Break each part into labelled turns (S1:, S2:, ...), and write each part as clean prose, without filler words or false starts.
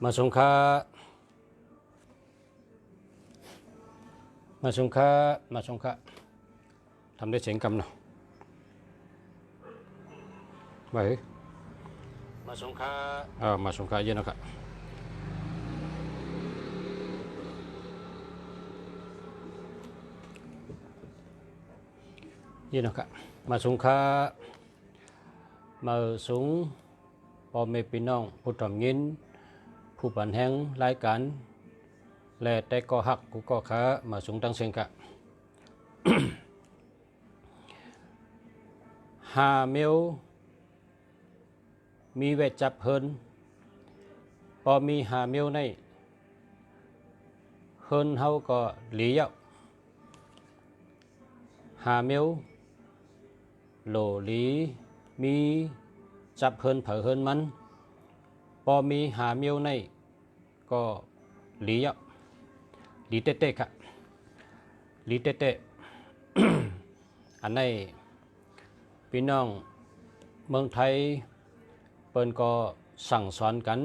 S1: มาสงค้ามาสงค้ามาสงค้าทำได้เสียงกำเนาะไปมาสงค้ามาสงค้าเยอะนะครับเยอะนะครับมาสงค้ามาสูงพอเมปีน้องผู้ทำยินผู้ปันแห้งรายการและแต่ก็หักกูก็ขามาสูงตั้งเสียงกะ หาเมียวมีเวจับเฮินพอมีหาเมียวในเฮินเฮาก็หลียหาเมียวโหลหลีมีจับเฮินเผอเฮินมันพอมีหาเมียวในก็หลีหลีเต้ๆครับหลีเต้ๆ อันนี้พี่น้องเมืองไทยเปิ้นก็สั่งสอนกัน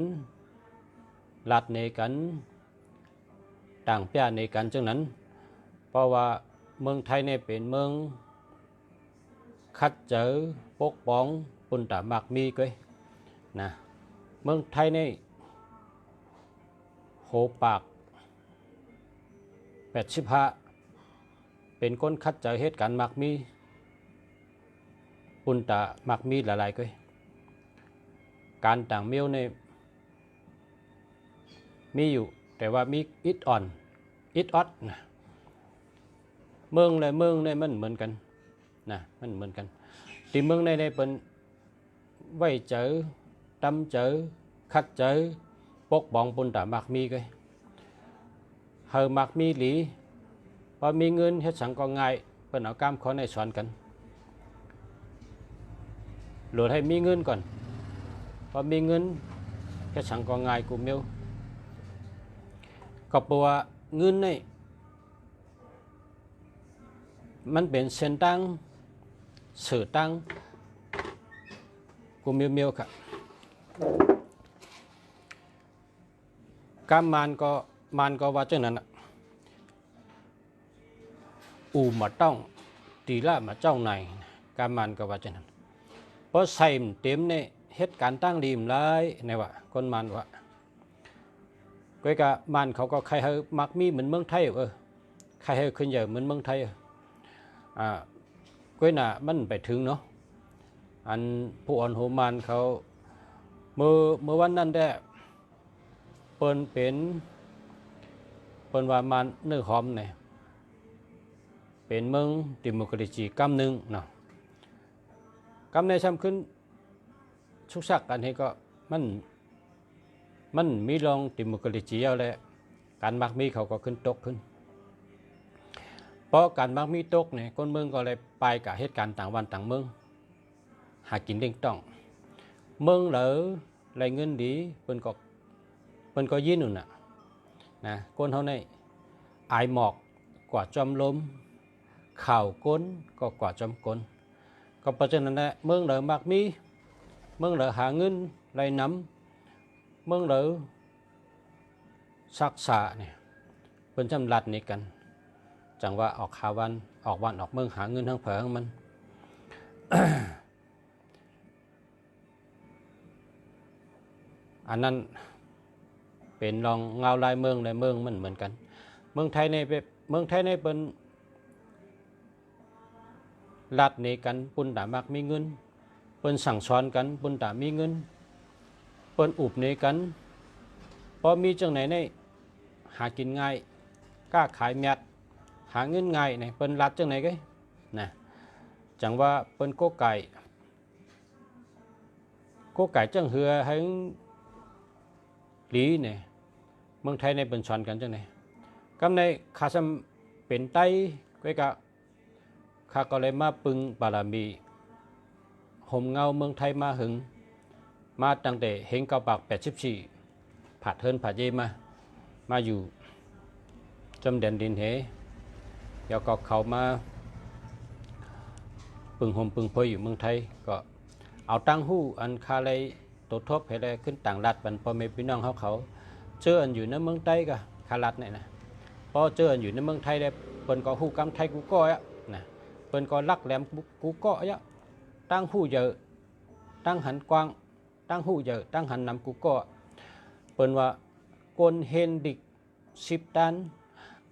S1: ลัดในกันต่างแป่ในกันจังนั้นเพราะว่าเมืองไทยเนี่ยเป็นเมืองคัดเจอปกป้องปุ่นตามักมีก้อยนะเมืองไทยเนี่ยโหปาก85เป็นคนคัดเจอเหตุการณ์มักมีปุ่นตามักมีหลายๆก้อยการต่างเมียวเนี่ยมีอยู่แต่ว่ามีอิดอ่อนอิดออดนะเมืองเลยเมืองเนี่ยมันเหมือนกันนะมันเหมือนกันที่เมืองในเป็นไว้เจอตำเจอคัดเจอปกป้องปุ่นตามักมีก้อยเฮามักมีหลีพอมีเงินเฮ็ดสังก็ง่ายเพิ่นเอากล้ามขอในสอนกันโหลดให้มีเงินก่อนพอมีเงินเฮ็ดสังก็ง่ายกูเมียวก็เพราะว่าเงินนี่มันเป็นเส้นตั้งสื่อตั้งกูเมียวครับการมันก็ว่าจังนั้นน่ะอูมาต้องตีละมาเจ้าในการมันก็ว่าจังนั้นเพราะใส่เต็มเนี่ยเหตุการณ์ตั้งดีมหลายในว่าคนมันว่าก้อยกะมันเขาก็ใครเฮมักมีเหมือนเมืองไทยใครเฮขึ้นใหญ่เหมือนเมืองไทยก้อยน่ะมันไปถึงเนาะอันผู้อ่อนโหมันเขาเมื่อวันนั้นได้เปิ้นว่ามันเนื้อหอมเนี่ยเป็นเมืองดิโมคราซีกำหนึ่งเนาะกำในซ้ำขึ้นชุกชักกันให้ก็มันมีลองดิโมคราซีเอาแหละการมักมีเขาก็ขึ้นตกขึ้นเพราะการมักมีตกเนี่ยคนเมืองก็เลยไปกับเหตุการณ์ต่างวันต่างเมืองหากินเด้งต้องเมืองเหลือไรเงินดีเปิ้นก็ยินนู่นนะคนเท่านี้อายหมอกกว่าจอมลมข่าวก้นก็กว่าจอมก้นก็เพราะฉะนั้นแหละเมืองเหลือมักมีเมืองเหลือหาเงินไรน้ำเมืองเหลือศักษาเนี่ยเป็นจำรัดนี่กันจังว่าออกหาวันออกเมืองหาเงินทั้งเผงมัน อันนั้นเป็นลองเงาลายเมืองมันเหมือนกันเมืองไทยในเป็นรัดในกันปุ่นตามักมีเงินเป็นสั่งสอนกันปุ่นตามีเงินเป็นอุบในกันพอมีจังไหนในหากินง่ายกล้าขายแมดหาเงินง่ายเนี่ยเป็นรัดจังไหนก็นะจังว่าเป็นโกไก่จังเหือให้หลีเนี่ยเมืองไทยในเป็นสอนกันจังไหนกำในข้าซ้ำเป็นไตก้อยกะข้าก็เลยมาปึงบารมีห่มเงาเมืองไทยมาหึงมาตั้งแต่เฮงเกาปาก84ผัดเฮินผัดเยมาอยู่จำเด่นดินเหเดี๋ยวก็เขามาปึงห่มปึงพยอยู่เมืองไทยก็เอาตั้งหู้อันคาเลยตัวทบให้ได้ขึ้นต่างรัฐบรรพเมพี่น้องเขา เจออันอยู่ในเมืองไทยก็คารัดเนี่ยนะพอเจออันอยู่ในเมืองไทยได้เปิ้นก็ฮู้กำไทยกูก็อ่ะนะเปิ้นก็ลักแหลมกูก็อ่ะตั้งฮู้เยอะตั้งหันกว้างตั้งฮู้เยอะตั้งหันนำกูก็เปิ้นว่ากนเฮนดิก10 ตัน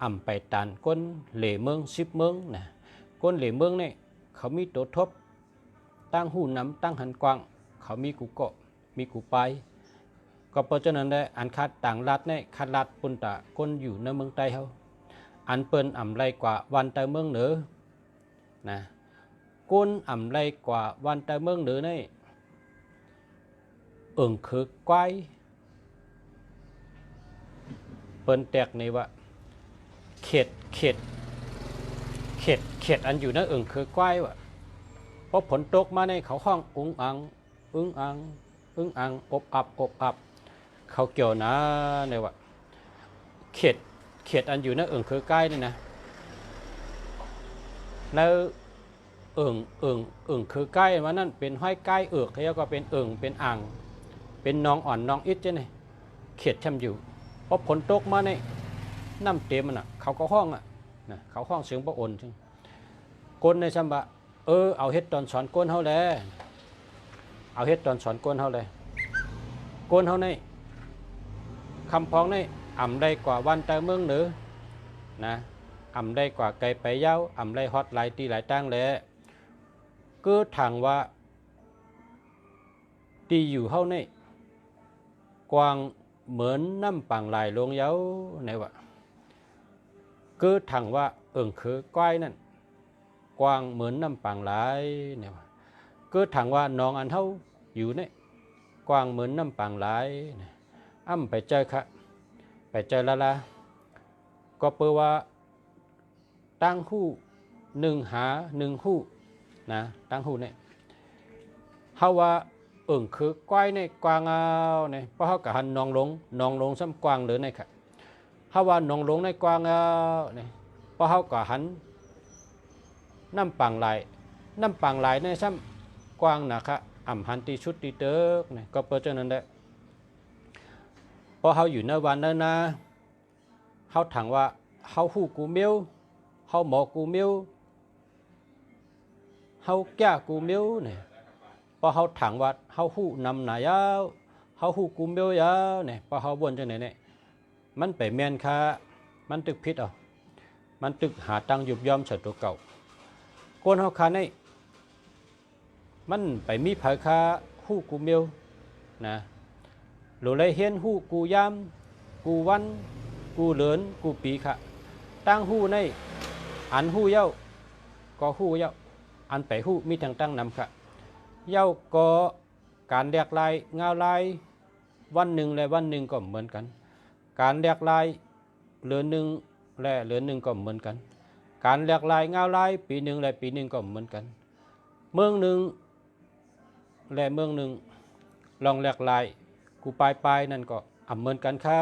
S1: อ่ำไปตันก้นเหล่เมือง10 เมืองนะก้นเหล่เมืองเนี่ยเขามีตัวทบตั้งหูน้ำตั้งหันกว้างเขามีกูเกาะมีกูไปก็เพราะฉะนั้นได้อันคัดต่างรัฐเนี่ยคัดรัฐปุ่นตะก้นอยู่ในเมืองใต้เขาอันเปิ้นอ่ำไรกว่าวันแต่เมืองเหนือนะก้นอ่ำไรกว่าวันแต่เมืองเหนือเนี่ยคือไกวเปิ้นแตกในว่าเขตอันอยู่นั่นคือกว้ายวะเพราะฝนตกมาในเขาห้องอึ้งอังอบอับเขาเกี่ยวนะเนี่ยว่าเขตอันอยู่นั่นคือใกล้นี่นะแล้วคือใกล้ว่านั่นเป็นห้อยใกล้เขาก็เป็นเป็นอ่างเป็นน้องอ่อนน้องอิดใช่ไหมเขตช่ำอยู่เพราะฝนตกมาในน้ำเต็มมันอ่ะเขาก็ห้องอ่ะนะเขาห้องเสียงพระอนซึ่งก้นในช่ำบะเอาเฮ็ดตอนสอนก้นเขาเลยเอาเฮ็ดตอนสอนก้นเขาเลยก้นเขาในคำพ้องในอ่ำได้กว่าวันแต่เมืองเหนือนะอ่ำได้กว่าไกลไปเย้าอ่ำได้ฮอตหลายตีหลายตั้งเลยก็ถางว่าตีอยู่เขาในกวางเหมือนน้ำปังไหลลงเย้าไหนวะก็ถางว่าคือกว้ายนั่นกวางเหมือนน้ำปังไหลเนี่ยวะก็ถางว่าน้องอันเท่าอยู่เนี่ยกวางเหมือนน้ำปังไหลอ้ำไปเจอค่ะไปเจอละก็เปิดว่าตั้งคู่หนึ่งหาหนึ่งคู่นะตั้งคู่เนี่ยเขาว่าคือกว้ายในกวางเอาเนี่ยเพราะเขากับหันนองลงซ้ำกวางหรือในค่ะเขาว่านองลงในกวางเอาเนี่ยเพราะเขากับหันน้ำปังไหลในซ้ำกวางนะคะอ่ำหันตีชุดตีเติกเนี่ยก็เปิดเจ้านั้นได้เพราะเขาอยู่ในวันนั้นนะเขาถามว่าเขาหูกูเมียวเขาหมอกูเมียวเขาแก่กูเมียวเนี่ยพอเขาถามว่าเขาหูนำหนายาวเขาหูกูเมียวยาวเนี่ยพอเขาบ่นจังไหนเนี่ยมันไปเมียนค่ะมันตึกพิษมันตึกหาตังยุบย่อมเฉดตัวเก่าก้นเขาคาในมันไปมีเผยคาหูกูเมียวนะหรือไรเฮียนหูกูยามกูวันกูเหลินกูปีค่ะตั้งหูในอันหูเย้าก็หูเย้าอันไปหูมีทางตั้งนำค่ะเย้าก็การแลกลายเงาลายวันหนึ่งและวันหนึ่งก็เหมือนกันการแลกลายเหลือหนึ่งและเหลือหนึ่งก็เหมือนกันการแลกลายเงาลายปีหนึ่งและปีหนึ่งก็เหมือนกันเมืองหนึ่งและเมืองหนึ่งลองแลกลายกูปลายนั่นก็เหมือนกันค่ะ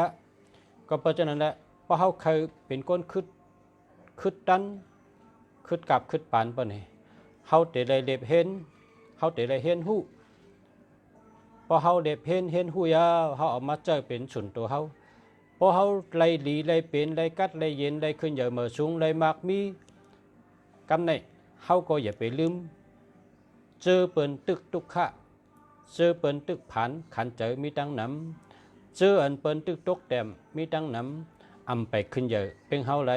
S1: ก็เพราะฉะนั้นแหละเพราะเขาเคยเป็นก้นคืดดันคืดกับคืดปานปะเนี่ยเขาแต่ได้เล็บเห็นเขาแต่ได้เห็นหูพอเขาเล็บเห็นหูยาวเขาออกมาเจอเป็นส่วนตัวเขาพอเขาไล่หลีไล่เป็นไล่กัดไล่เย็นไล่ขึ้นใหญ่เมื่อสูงไล่มากมีกำในเขาก็อย่าไปลืมเจอเปิ่นตึกตุกขะเจอเปิ่นตึกผันขันเจอมีตั้งน้ำเจออันเปิ่นตึกตกแต้มมีตั้งน้ำอำไปขึ้นใหญ่เป็นเขาไร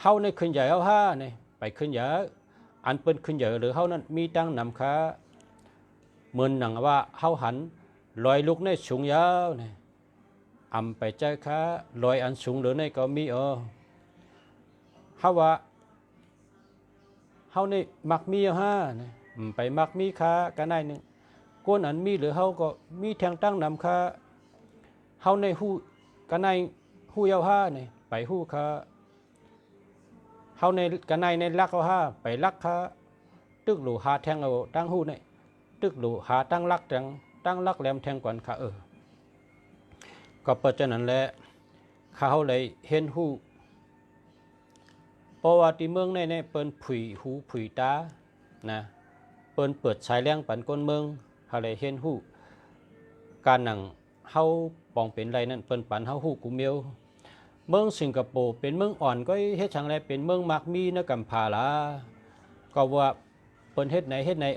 S1: เขาในขึ้นใหญ่เขาห้าเนี่ยไปขึ้นใหญ่อันเปิ่นขึ้นใหญ่หรือเขานั้นมีตั้งน้ำค้าเหมือนหนังว่าเขาหันลอยลุกในสูงยาวเนี่ยไปใจค้าลอยอันสูงหรือในก็มีเขาว่าเขาในมักมีห้าเนี่ยไปมักมีค้ากันได้หนึ่งก้นอันมีหรือเขาก็มีแทงตั้งนำค้าเขาในหูกันในหูยาวห้าเนี่ยไปหูค้าเขาในกันในลักเขาห้าไปลักค้าตึกหลูหาแทงเอาตั้งหูเนี่ยตึกหลูหาตั้งลักแทงตั้งลักแหลมแทงก่อนค้าก็เพราะฉะนั้นแหละเขาเลยเห็นหูเพราะว่าที่เมืองในเปิ้นผุยหูผุยตานะเปิ้นเปิดสายแรงปันก้นเมืองเขาเลยเห็นหูการหนังเขา ปองเป็นไรนั่นเปิ้นปันเฮาฮู้กูเมียวเมืองสิงคโปร์เป็นเมืองอ่อนก็เฮ็ดจังไรเป็นเมืองมักมีนะกำพาละก็ว่าเปิ้นเฮ็ดไหนนี่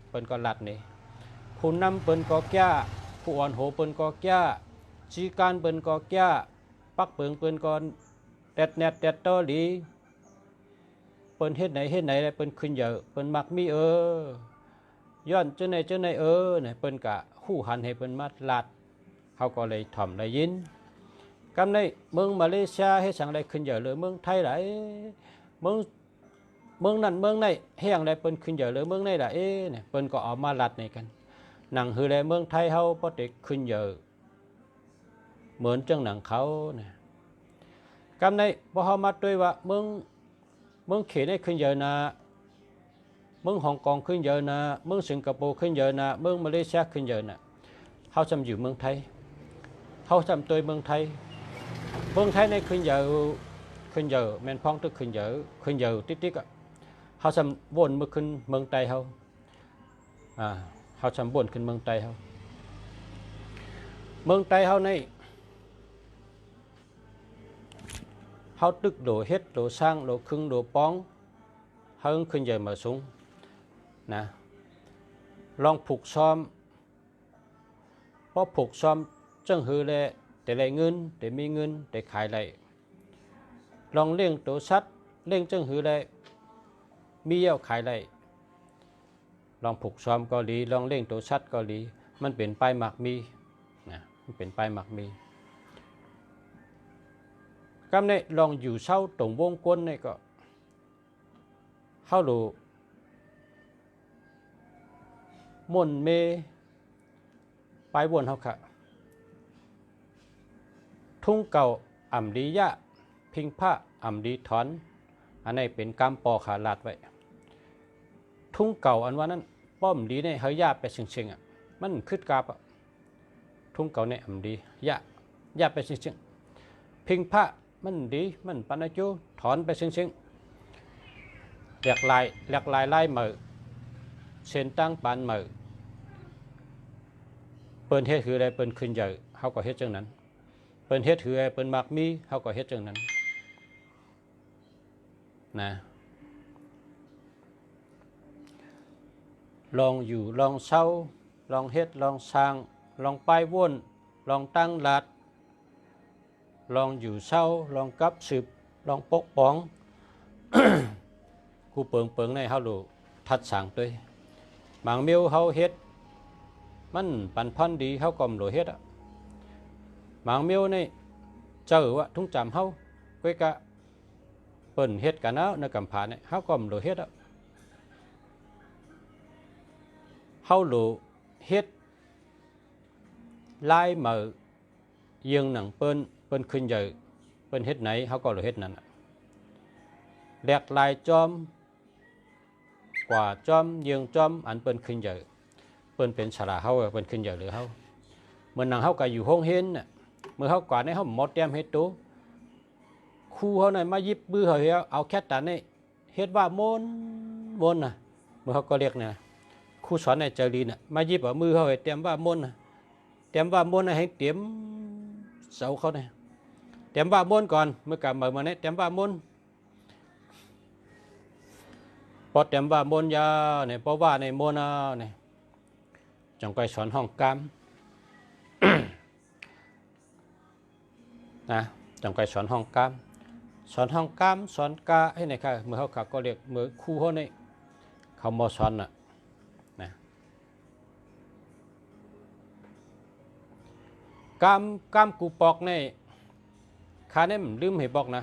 S1: เปิ้นก็ลัดนี่ผู้นำเปิ้นก็แก่ผู้อ่อนโหเปิ้นก็แก่จีการเปิ้นก็แก่ปักเปิงเปิ้นก็แดดแนดแดดตอหลีเปิ้นเฮ็ดไหนเปิ้นขึ้นเยอะเปิ้นมักมีย้อนจังไหนนี่เปิ้นก็ฮู้หันให้เปิ้นมาลัดเฮาก็เลยถ่อมได้ยินกำในเมืองมาเลเซียเฮ็ดจังไดขึ้นเยอะเลยเมืองไทยหลายเมืองนั้นเมืองไหนเฮ็ดจังไดเปิ้นขึ้นเยอะเลยเมืองไหนล่ะเนี่ยเปิ้นก็เอามาลัดในกันหนังคือแลเมืองไทยเฮาบ่ได้ขึ้นเยอะเหมือนจังหนังเขาเนี่ยกำในบ่เฮามาด้วยว่าเมืองเขตได้ขึ้นเยอะนะเมืองฮ่องกงขึ้นเยอะนะเมืองสิงคโปร์ขึ้นเยอะนะเมืองมาเลเซียขึ้นเยอะนะเฮาจำอยู่เมืองไทยเฮาจำตัวเมืองไทยในขึ้นเยอะแม่นพ้องตึกขึ้นเยอะติ๊กอ่ะเฮาจำวนมาขึ้นเมืองไทยเฮาเฮาจำวนขึ้นเมืองไทยเฮาในเฮาตึกโดเฮ็ดโดสร้างโดครึ่งโดป้องเฮาขึ้นเยอะมาสูงนะลองผูกซ้อมเพราะผูกซ้อมจังหือแลแต่ไรเงินแต่มีเงินแต่ขายไรลองเลี้ยงตัวสัตว์เลี้ยงจังหือแลมีเยี่ยวขายไรลองผูกซ้อมก็ดีลองเลี้ยงตัวสัตว์ก็ดีมันเป็นป้ายหมักมีนะมันเป็นป้ายหมักมีกำเนี่ยลองอยู่เศร้าตรงวงกลมเนี่ยก็เข้าดูมนเมไปวนเขาค่ะทุ่งเก่าอ่ำดียะพิงผ้าอ่ำดีถอนอันนี้เป็นกำปอขาลาดไว้ทุ่งเก่าอันว่านั้นป้อมดีเนี่ยเฮยาไปเชิงๆอ่ะมันขึ้นกาบทุ่งเก่าเนี่ยอ่ำดียะไปเชิงๆพิงผ้ามันดีมันปันจูถอนไปเชิงๆแหลกลายไล่เหมือเส้นตั้งปานเหมือเปิ้นเฮ็ดคืออะไรเปิ้นขึ้นใหญ่เขาก็เฮ็ดจังนั้นเปิ้นเฮ็ดคืออะไรเปิ้นมักมีเขาก็เฮ็ดจังนั้นนะลองอยู่ลองเศร้าลองเฮ็ดลองสร้างลองไปวนลองตั้งหลัดลองอยู่เศร้าลองกับสืบลองปกป้อง กูเปิงในเฮาดูทัดสั่งด้วยบางมิวเฮาเฮ็ดมันปันพันดีเฮาก็มโลเฮ็ดอ่ะบางมิวนี่เจอว่าทุ่งจำเฮาไว้กะเปิ้นเฮ็ดกันแล้วในกำผาเนี่ยเฮาก็มโลเฮ็ดอ่ะเฮาโลเฮ็ดลายมือยังหนังเปิ้นขึ้นใหญ่เปิ้นเฮ็ดไหนเฮาก็โลเฮ็ดนั่นแหลกลายจอมกว่าจอมยังจอมอันเปิ้นขึ้นใหญ่เปิ้นเป็นฉลาเฮาเปิ้นขึ้นใหญ่หรือเฮาเมื่อนังเฮาก็อยู่ห้องเห็นน่ะเมื่อเฮากว่าในเฮาหมดแต้มเฮ็ดตู้ครูเฮานั่นมายิบมือเฮาเอาแค่ตานี่เฮ็ดว่ามนน่ะเมื่อเฮาก็เรียกน่ะครูสอนในเจรีน่ะมายิบเอามือเฮาให้เตรียมว่ามนน่ะเตรียมว่ามนให้เตรียมเสาเขาเนี่ยเตรียมว่ามนก่อนเมื่อกลับมาเนี่ยเตรียมว่ามนพอเตรียมว่ามนยาเนี่ยเพราะว่าในมนเนี่ยจงไปสอนห้องกาม นะจงไปสอนห้องกามสอนกาให้ในค่ะเมื่อเขาขับก็เรียกเมื่อครูเขาเนี่ยเขามาสอนน่ะนะกามกูปอกเนี่ยข้าเนี่ยลืมให้บอกนะ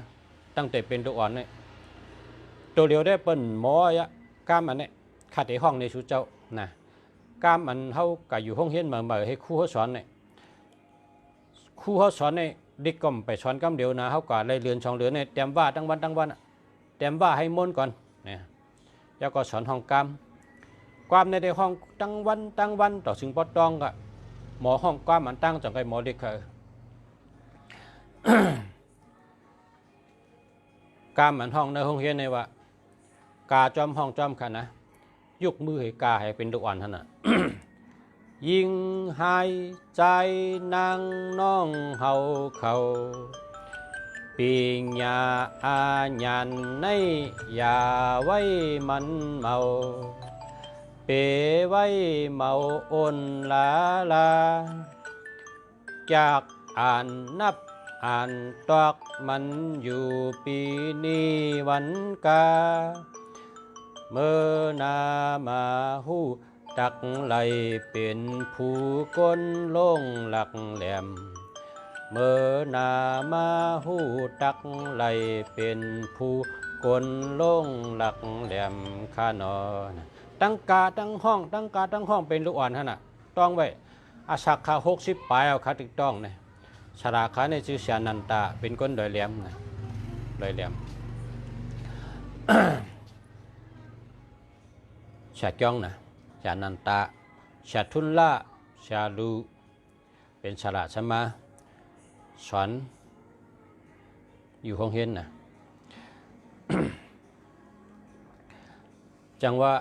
S1: ตั้งแต่เป็นตัวอ่อนเนี่ยตัวเดียวได้เป็นหมอยะกามอันนี้ข้าในห้องในชูเจ้านะกามอันเขาก็อยู่ห้องเฮียนเหมือให้ครูเขาสอนเนี่ยครูเขาสอนเนี่ยดิกก็ไปสอนกำเดียวนะเขาก็เลยเรียน2 เดือนเนี่ยเตรียมว่าตั้งวันเตรียมว่าให้มนก่อนเนี่ยแล้วก็สอนห้องกามในห้องตั้งวันต่อซึ่งปอตองก็หมอห้องกามมันตั้งจังไงหมอเด็กกามมันห้องในห้องเฮียนเนี่ยว่ากาจอมห้องจอมค่ะนะยกมือให้กาให้เป็นดุอ่อนท่านน่ะ ยิ่งหายใจนางน้องเฮาเขาปิงยาอาญานในอย่าไว้มันเมาเปไว้เมาอ่อนลาลาจากอ่านนับอ่านตอกมันอยู่ปีนี้วันกาเมื่อนามาหูตักไหลเป็นผู้ก้นลงหลักแหลมเมื่อนามาหูตักไหลเป็นผู้ก้นลงหลักแหลมข้านอนตั้งกาตั้งห้องตั้งกาตั้งห้องเป็นลูกอ่อนฮะน่ะต้องไว้อาชักขา60ปลายเอาขาตึกต้องเนี่ยชราขาในชื่อเสียนันตาเป็นก้นดอยแหลมนะดอยแหลม ชาจ้องนะชานันตาชาทุนละชาลูเป็นฉลาดใช่ไหมสอนอยู่ห้องเฮียนนะ จังว่า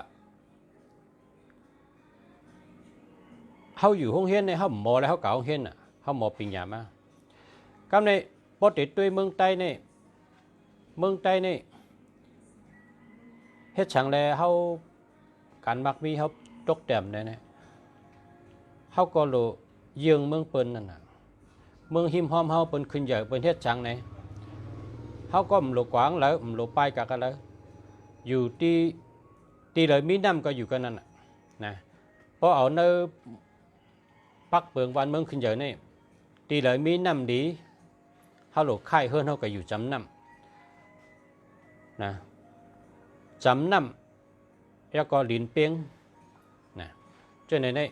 S1: เขาอยู่ห้องเฮียนในเขาหมอแล้วเขาเก่าห้องเฮียนน่ะเขาหมอปิญญามากำในปกติตัวเมืองใต้นี่เมืองใต้นี่เฮ็ดฉังแลเขาการมักมีเขาตกแต้มได้เนี่ยเขาก็รู้เยืองเมืองเปิ้นนั่นน่ะเมืองหิมหอมเขาเปิ้นขึ้นใหญ่เปิ้นเฮ็ดฉังไหนเขาก็มโลกว้างแล้วมโลปลายกันแล้วอยู่ที่เลยมีน้ำก็อยู่กันนั่นน่ะนะเพราะเอาเนื้อปักเปิงวันเมืองขึ้นใหญ่นี่ตีเลยมีน้ำดีเขาหลกไข่เฮือนเขาก็อยู่จำน้ำนะจำน้ำแล้วก็ลินเปียงนะเจ้าในนี้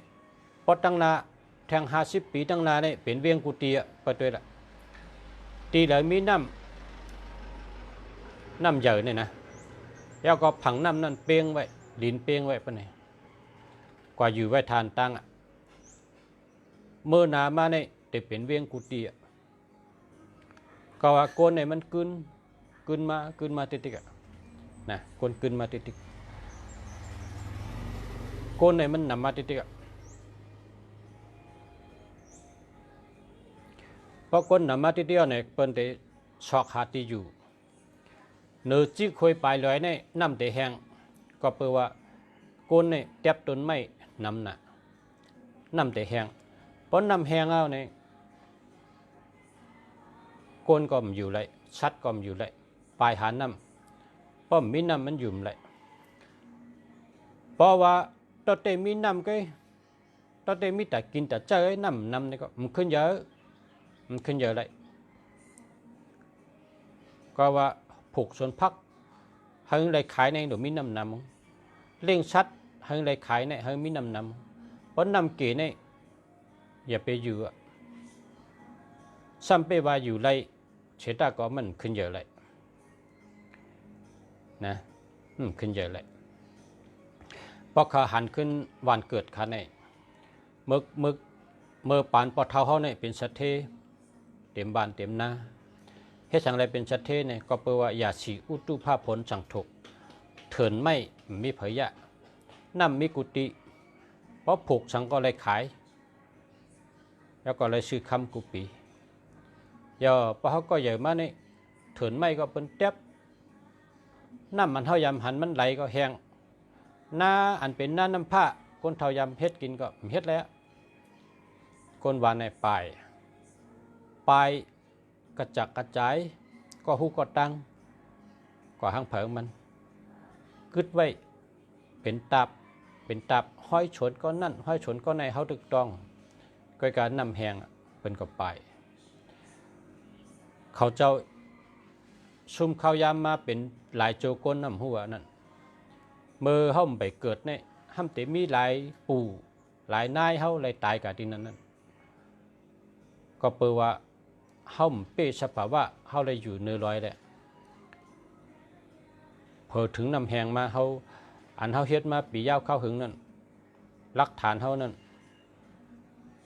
S1: พอตั้งนาแทง50 ปีตั้งนาเนี่ยเป็นเวียงกุฏิไปด้วยละตีเลยมีน้ำใหญ่เนี่ยนะแล้วก็ผังน้ำนั่นเปียงไว้ลินเปียงไว้ปะเนี่ยกว่าอยู่ไว้ทานตั้งเมื่อนามาเนี่ยแต่เป็นเวียงกุฏิก็ว่าโกนเนี่ยมันกึนมาติดๆนะคนกึนมาติดๆโกนเนี่ยมันนำมาติดๆเพราะคนนำมาติดๆเนี่ยเปิ้นได้ชอกหาที่อยู่เนื้อจีคุยไปเลยเนี่ยน้ำแต่แห้งก็เปลว่าโกนเนี่ยเต็บต้นไม้น้ำหนักน้ำแต่แห้งเพราะน้ำแห้งเอาเนี่ยโกนก็มอยู่เลยชัดก็มอยู่เลยปลายหาน้ำเพราะมีน้ำมันยุ่มเลยเพราะว่าตอนเตมีน้ำก็ตอนเตมีแต่กินแต่เจอน้ำนี่ก็มันขึ้นเยอะเลยก็ว่าผูกส่วนพักให้เลยขายในหนูมีน้ำเลี้ยงชัดให้เลยขายในให้มีน้ำเพราะน้ำเก๋เนี่ยอย่าไปอยู่ซ้ำไปว่าอยู่ไรเฉตาก็มันขึ้นเยอะเลยนะขึ้นเยอะเลยพอเขาหันขึ้นวันเกิดเขาเนี่ยเมื่อปานปอเท้าเขาเนี่ยเป็นสัตเทเต็มบ้านเต็มนาเฮ็ดสังไรเป็นสัตเทเนี่ยก็เปลว่าอย่าฉีอุตุภาผลสังถกเถินไม่มีเผยยะน้ำมีกุฏิเพราะผูกสังก็เลยขายแล้วก็เลยซื้อคำกุปีอย่าพอเขาก็ใหญ่มาเนี่ยเถินไม่ก็เป็นเต็บน้ำมันเท่ายำหันมันไหลก็แห้งหน้าอันเป็นหน้าน้ำผ้าคนเท่ายำเฮ็ดกินก็เฮ็ดแล้วคนวานในปลายกระจักกระจายก็หูก็ตังก็ห้างเผิงมันกึดไว้เป็นตับห้อยฉนก็นั่นห้อยฉนก็ในเขาตึกต้องก็การนำแหงเป็นก็ไปเขาเจ้าซุ่มข้าวยามมาเป็นหลายโจก้นน้ำหัวนั่นเมื่อเขาไปเกิดเนี่ยห้ามเตมีหลายปู่หลายนายเขาหลายตายกับที่นั่นก็เปลว่าเขาเป้สภาวะเขาเลยอยู่เนื้อร้อยแหละพอถึงนำแหงมาเขาอันเขาเฮ็ดมาปียาวเข้าหึงนั่นหลักฐานเขานั่น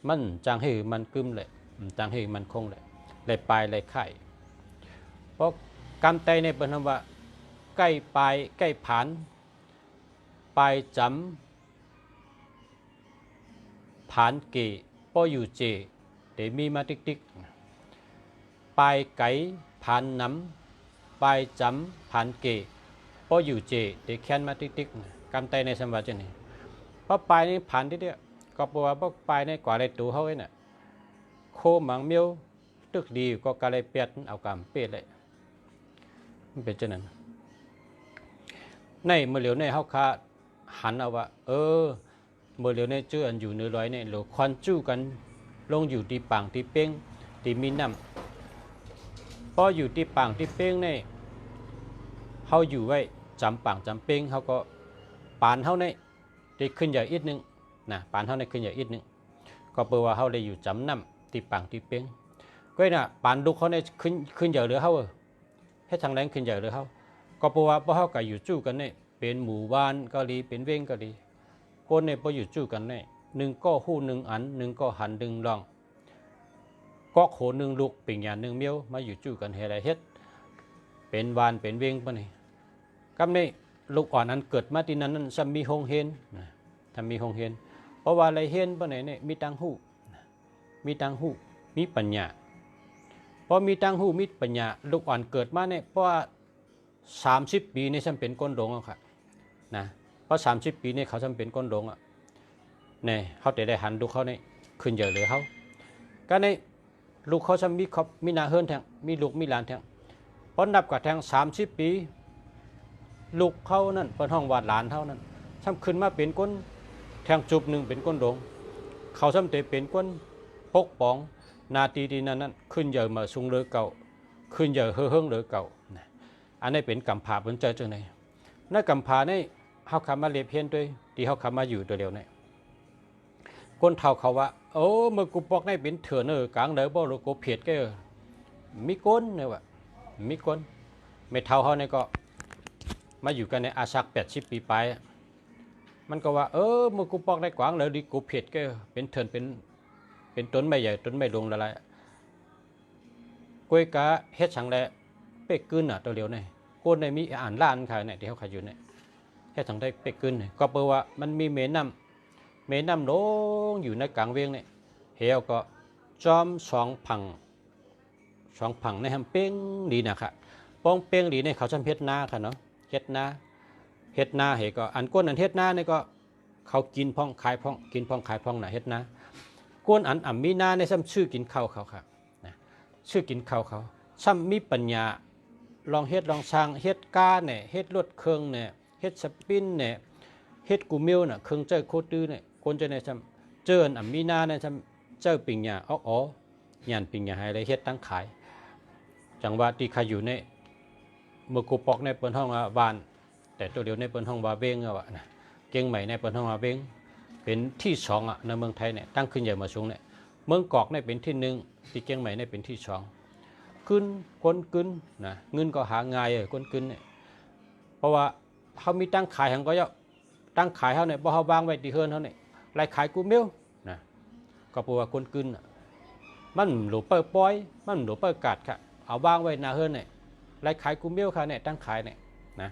S1: มันจางให้มันกึมเลยจางให้มันคงเลยเลยปลายเลยไข่เพราะกำไตในเป็นคำว่าใกล้ปลายใกล้ผานปลายจำ ผานเกป้ออยู่เจเดมีมาติ๊กปลายไก่ผานน้ำปลายจำผานเกป้ออยู่เจเดแค้นมาติ๊กกำไตในสมบัตินี่เพราะปลายนี่ผานที่เดียวก็บอกว่าปลายนี่กว่าอะไรตัวเขาเนี่ยโคหมังเมียวตึกดีก็กะเลยเปียดเอากำเปียดเลยมันเป็นเช่นนั้นในเมื่อเหลียวในเขาคาหันเอาว่าเมื่อเหลียวในเจออันอยู่เนื้อร้อยเนี่ยหรือควันจู้กันลงอยู่ที่ปังที่เป้งที่มีน้ำพออยู่ที่ปังที่เป้งเนี่ยเขาอยู่ไว้จำปังจำเป้งเขาก็ปานเขาเนี่ยได้ขึ้นใหญ่อีกนึงนะปานเขาเนี่ยขึ้นใหญ่อีกนึงก็แปลว่าเขาได้อยู่จำน้ำที่ปังที่เป้งก็น่ะปานลูกเขาเนี่ยขึ้นใหญ่หรือเขาให้ทางแรงขึ้นใหญ่หรือเขาก็แปลว่าพวกเขาก็อยู่จู้กันเนี่ยเป็นหมู่บ้านก็ดีเป็นเว้งก็ดีคนเนี่ยพออยู่จู้กันเนี่ยหนึ่งก็หู้หนึ่งอันหนึ่งก็หันหนึ่งลองก็โขหนึ่งลูกปิ่งหยาหนึ่งเมียวมาอยู่จู้กันเฮไรเฮ็ดเป็นวานเป็นเว้งปะนี่กำนี่ลูกอ่อนนั้นเกิดมาที่นั้นจะมีหงเฮนทำมีหงเฮนเพราะว่าอะไรเฮนปะไหนเนี่ยมีตังหูมีตังหูมีปัญญาพอมีตังหูมีปัญญาลูกอ่อนเกิดมาเนี่ยเพราะว่า30 ปีนี่ฉันเป็นก้นหลงอ่ะค่ะนะเพราะ30 ปีนี่เขาฉันเป็นก้นหลงอ่ะเนี่ยเขาแต่ได้หันลูกเขาเนี่ยขึ้นเยอะเลยเขาก็ในลูกเขาฉันมีนาเฮิร์นแทงมีลูกมีหลานแทงพอนับกับแทง30 ปีลูกเขานั่นเป็นห้องวาดหลานเท่านั้นฉันขึ้นมาเป็นก้นแทงจุบหนึ่งเป็นก้นหลงเขาฉันแต่เป็นก้นปกป้องนาทีดีนั้นขึ้นเยอะมาสูงเลยเก่าขึ้นเยอะเฮืองเลยเก่าอันนี้เป็นกำพร้าเป็นเจอจังไหนนั่นกำพร้านี่เขาคำมาเลียเพียนด้วยที่เขาคำมาอยู่ตัวเดียวเนี่ยก้นเท่าเขาว่าโอ้เมื่อกูปอกได้เป็นเถื่อนกลางเลยบ่รู้กูเพียดก็มีก้นเนี่ยวะมีก้นไม่เท่าเขาเนี่ยก็มาอยู่กันในอาชัก80 ปีไปมันก็ว่าเมื่อกูปอกได้กวางเลยดิกูเพียดก็เป็นเถื่อนเป็นต้นไม้ใหญ่ต้นไม้ลงอะไรกล้วยกะเฮ็ดฉังแหละเป็กกึนตัวเดียวเนี่ยคนในมีอ่านล้านขายเนี่ยที่เขาขายอยู่เนี่ยเฮ็ดฉังได้เป็กกึนเนี่ยก็แปลว่ามันมีเมน้ำลงอยู่ในกลางเวียงเนี่ยเฮาก็จอมสองผังในแฮมเป้งดีนะครับป้องเป้งดีในเขาจำเฮ็ดนาค่ะเนาะเฮ็ดนาเฮก็อันก้นอันเฮ็ดนาเนี่ยก็เขากินพ่องขายพ่องกินพ่องขายพ่องน่ะเฮ็ดนาก้นอันมีนาในซ้ำชื่อกินข้าวเขาค่ะนะชื่อกินข้าวเขาซ้ำมีปัญญาลองเฮ็ดลองสร้างเฮ็ดก้าเนี่ยเฮ็ดรถเครื่องเนี่ยเฮ็ดสปินเนี่ยเฮ็ดกูมิวน่ะเครื่องเจ้าโคตื้อเนี่ยคนเจ้าเนี่ยซ้ำเจออันมีนาเนี่ยซ้ำเจ้าปิ่งยาอ๋อยานปิ่งยาให้อะไรเฮ็ดตั้งขายจังหวะที่ใครอยู่ในเมื่อกูปอกในเปิ้นห้องว่าบ้านแต่ตัวเดียวในเปิ้นห้องว่าเบ้งอ่ะนะเก่งใหม่ในเปิ้นห้องว่าเบ้งเป็นที่2อ่ะในเมืองไทยเนี่ยตั้งขึ้นใหญ่มาสูงเนี่ยเมืองกอกเนี่ยเป็นที่1ที่เก่งใหม่เนี่ยเป็นที่2ขึ้นคนกึนนะเงินก็หาง่ายคนกึนเนี่ยเพราะว่าเขามีตั้งขายเขาก็ย่อตั้งขายเขาเนี่ยบ่เขาวางไว้ที่เฮือนเขาเนี่ยไล่ขายกูเมียวนะก็เพราะว่าคนกึนมันหลูเปิดปอยมันหลูเปิดกัดค่ะเอาวางไว้หน้าเฮือนเนี่ยไล่ขายกูเมียวค่ะเนี่ยตั้งขายเนี่ยนะ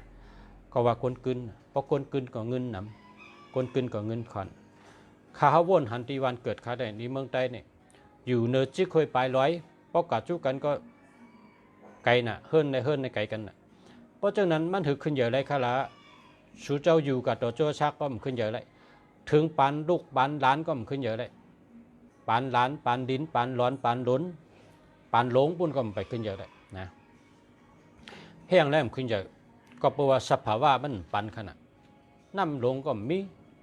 S1: ก็ว่าคนกึนเพราะคนกึนก็เงินนำคนกึนก็เงินขอนข้าเขาวนหันตีวันเกิดเขาได้ในเมืองใต้เนี่ยอยู่เนื้อจิ้คอยปลายร้อยเพราะกัดจู้กันก็ไกลน่ะเฮิรนในไกลกันน่ะเพราะฉะนั้นมันถือขึ้นเยอะเลยค่ะละชูเจ้าอยู่กับตัวโจ้ชักก็มันขึ้นเยอะเลยถึงปานลูกปานล้านก็มันขึ้นเยอะเลยปานล้านปานดินปานร้อนปานล้นปานหลงปุ่นก็มันไปขึ้นเยอะเลยนะแห้งแล้วมันขึ้นเยอะก็เพราะว่าสภาวะมันปันขนาดน้ำหลงก็มี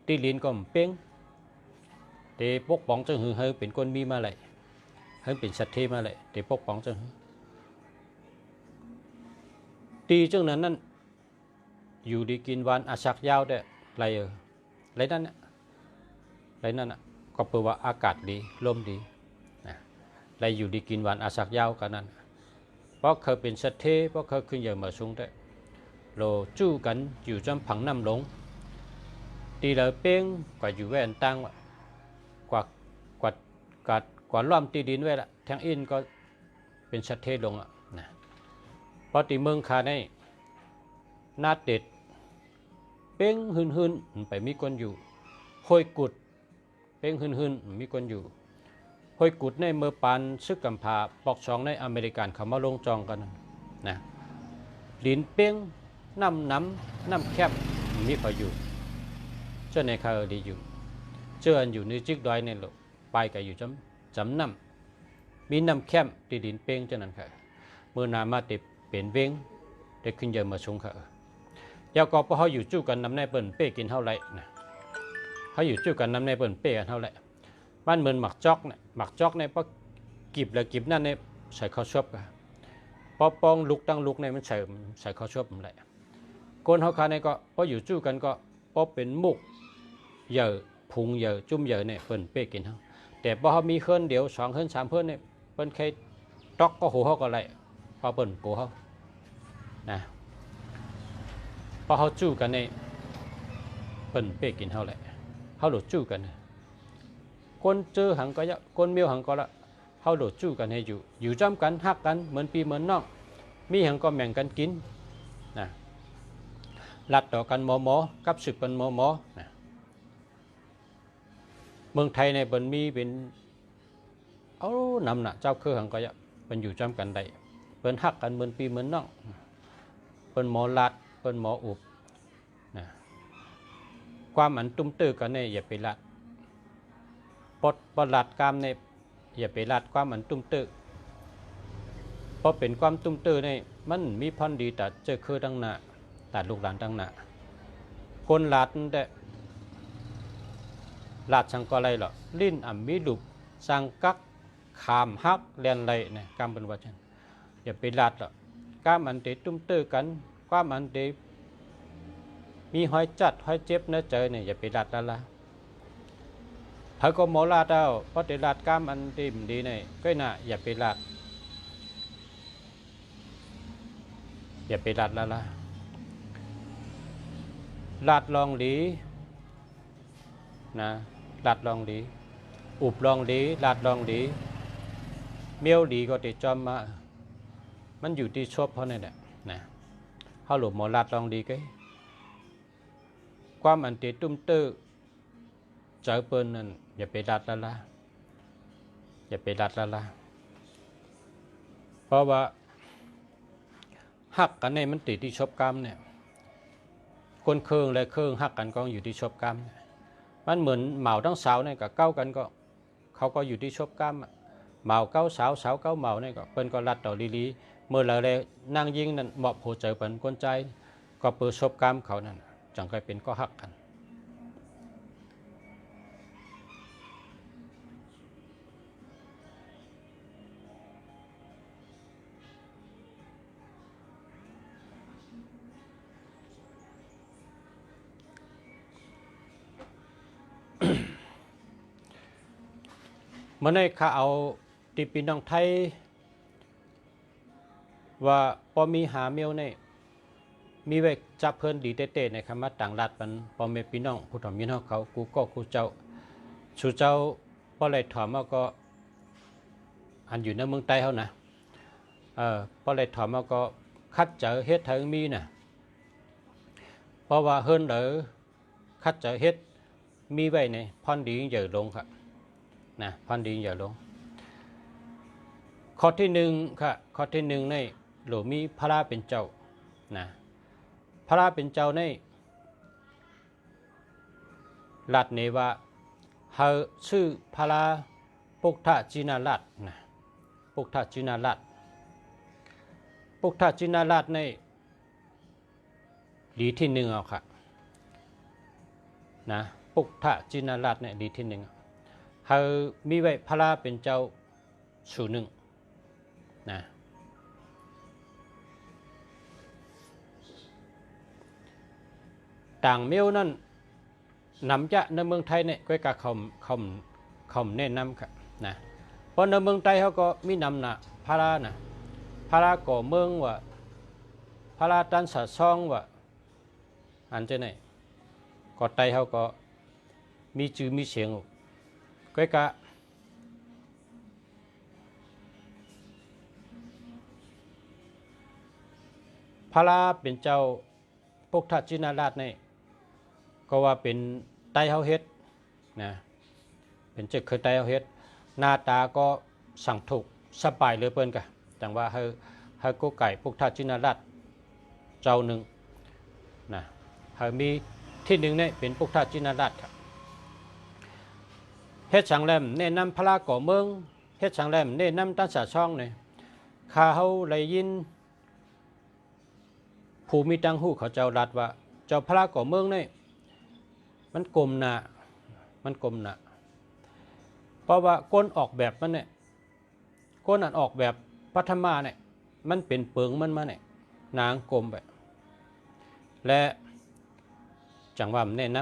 S1: ตีลินก็เป้งเตปกป้องจังหือเฮเป็นคนมีมาเลยเฮเป็นสัตว์เทมาเลยเตปกป้องจังหือตีจังนั้นอยู่ดีกินวันอาชักยาวได้ไรนั่นน่ะก็แปลว่าอากาศดีลมดีนะไรอยู่ดีกินวันอาชักยาวกันนั้นเพราะเคยเป็นสัตว์เทเพราะเคยขึ้นใหญ่มาสูงได้โลจู้กันอยู่จำผังน้ำหลงตีเลยเป้งกว่าอยู่แวนตั้งกว่าล้อมตีดินไว้ละแทงอินก็เป็นสัตว์เทลงอ่ะนะเพราะตีเมืองคาในนาเด็ดเป้งหืนไปมีคนอยู่ห้อยกุดเ ป้งหืนๆมีคนอยู่ห้อยกุดในเมื่อปานซึกกำพาปอกช่องในอเมริกันเขามาลงจองกันนะดินเป้งน้ำแคบมีพออยู่เจ้าในคาดีอยู่เจ้าอันอยู่ในจิกดอยในโลกไปกับอยู่จำน้ำมีน้ำแคบตีดินเป้งเจ้านั้นค่ะเมื่อนามาติดเป็นเว้งได้ขึ้นเยอะมาชงค่ะยาวก็เพราะเขาอยู่จู้กันน้ำในเปิ่นเป้กินเท่าไรนะเขาอยู่จู้กันน้ำในเปิ่นเป้กันเท่าไรบ้านเหมือนหมักจอกเนี่ยหมักจอกเนี่ยพอกีบแล้วกีบนั่นเนี่ยใส่ข้าวชอบกันพอปองลุกตั้งลุกเนี่ยมันใส่ข้าวชอบอะไรคนเขาขาเนี่ยก็พออยู่จู้กันก็พอเป็นมุกเหยื่อพุงเหยื่อจุ่มเหยื่อเนี่ยเปิ่นเป้กินเท่าแต่พอเขามีเพื่อนเดียว2เพื่อน3เพื่อนเนี่ยเปิ่นแค่ตอกก็หูเขาก็ไรพอเปิ่นโกเขานะพอเขาจู้กันเนี่ยเปิ่นเป้กินเท่าไรเขาหลุดจู้กันคนเจอหังก็ยะคนเมียวหังก็ละเขาหลุดจู้กันให้อยู่จำกันฮักกันเหมือนปีเหมือนน้องมีหังก็แบ่งกันกินนะลัดต่อกันหมอกับสืบกันหมอนะเมืองไทยในบนมีเป็นเอานำหนะเจ้าคือหังก็ยะเป็นอยู่จำกันได้เป็นฮักกันเหมือนปีเหมือนน้องเป็นหมอลัดเป็นหมออุบนะความอันตุ้มตื้อกันเนี่ยอย่าไปลัดปลัดกามเนี่ยอย่าไปลัดความอันตุ้มตื้อเพราะเป็นความตุ้มตื้อเนี่ยมันมีพันดีแต่เจอคือดังหน้าแต่ลูกหลานดังหน้าคนลัดแต่ลัดสังก็ไรหรอลิ้นอ่ำมีดุบสังกักขามฮักเลียนไรเนี่ยกามเป็นว่าเช่นอย่าไปลัดหรอกกามอันเตตุ้มตื้อกันความอันเตมีหอยจัดหอยเจ็บเนื้อเจอเนี่ยอย่าไปลัดละเธอก็หมอลาดเอาเพราะเดี๋ยวลาดกล้ามอันดีมดีเนี่ยก็น่ะอย่าไปลาดละลาดลองหลีนะลาดลองหลีอุบลองหลีลาดลองหลีเมียวหลีก็ติดจอมมามันอยู่ที่ชอบเพราะนี่แหละนะเขาหลุดหมอลาดลองหลีก็ความอันติตุ้มตื้อเจอเปิ้นนั่นอย่าไปดัดละเพราะว่าหักกันเนี่ยมันติดที่ชอบกรรมเนี่ยคนเคืองและเคืองหักกันก็อยู่ที่ชอบกรรมมันเหมือนเหมาทั้งสาวเนี่ยกับเก้ากันก็เขาก็อยู่ที่ชอบกรรมเหมาเก้าสาวเก้าเหมาเนี่ยก็เปิ้นก็รัดต่อลีเมื่อเราเลยนั่งยิงนั่นเหมาะโผเจอเปิ้นคนใจก็เปิดชอบกรรมเขานั่นจังเคยเป็นก็หักกันเมื่อในข้าเอาติปีน้องไทยว่าพอมีหาเมียวในมีไว้จับเพิ่นดีเต้ๆในคำว่าต่างรัฐมันพอเมปีน้องผู้ถอมยินเขากูก็กูเจ้าชูเจ้าพอเลยถอมก็อันอยู่ในเมืองใต้เขานะพอเลยถอมก็คัดเจอเฮ็ดเถิงมีนะเพราะว่าเฮิรนคัดเจอเฮ็ดมีไว้ในพอนดีใหญ่ลงครับนะพอนดีใหญ่ลงข้อที่หนึ่งค่ะข้อที่หนึ่งในหลวงมีพระราเป็นเจ้านะพระราเป็นเจ้าในรัฐเนว่าเฮาชื่อพระราปุกทะจินารัตนะปุกทะจินารัตในดีที่หนึ่งเอาค่ะนะปุกทะจินารัตเนี่ยดีที่หนึ่งเฮามีไว้พระราเป็นเจ้าสูหนึ่งนะต่างเมียวนั่นนำจะในเมืองไทยเนี่ยก็กะเขาแนะนำครับนะเพราะในเมืองไทยเขาก็มีนำนะพระรานะพระราก่อเมืองว่าพระราตันสะซ่องว่าอันเจไหนก็ไทยเขาก็มีชื่อมีเสียงก็กะพระราเป็นเจ้าปุกทะจินาราชเนี่ยก็ว่าเป็นไต้เฮาเฮ็ดนะ เป็นจึกเคยได้เอาเฮ็ดหน้าตาก็สั่งถูกสบายเลยเปิ้นกะจังว่าเฮากุไก่พุทธชินราชเจ้าหนึ่งนะเฮามีที่หนึ่งเนี่ยเป็นพุทธชินราชครับเฮ็ดสังแรมแนะนำพระก่อเมืองเฮ็ดสังแรมแนะนำตั้งสาช่องเนี่ยข้าเฮาได้ยินผู้มีตังหูเขาเจ้ารัดว่าเจ้าพระก่อเมืองเนี่ยมันกลมหน้ามันกลมหน้าเพราะว่าก้นออกแบบมันเนี่ยก้นอันออกแบบปัทมาเนี่ยมันเป็นเปิงมันมาเนี่ยนางกลมไปและจังว่ามันแนะน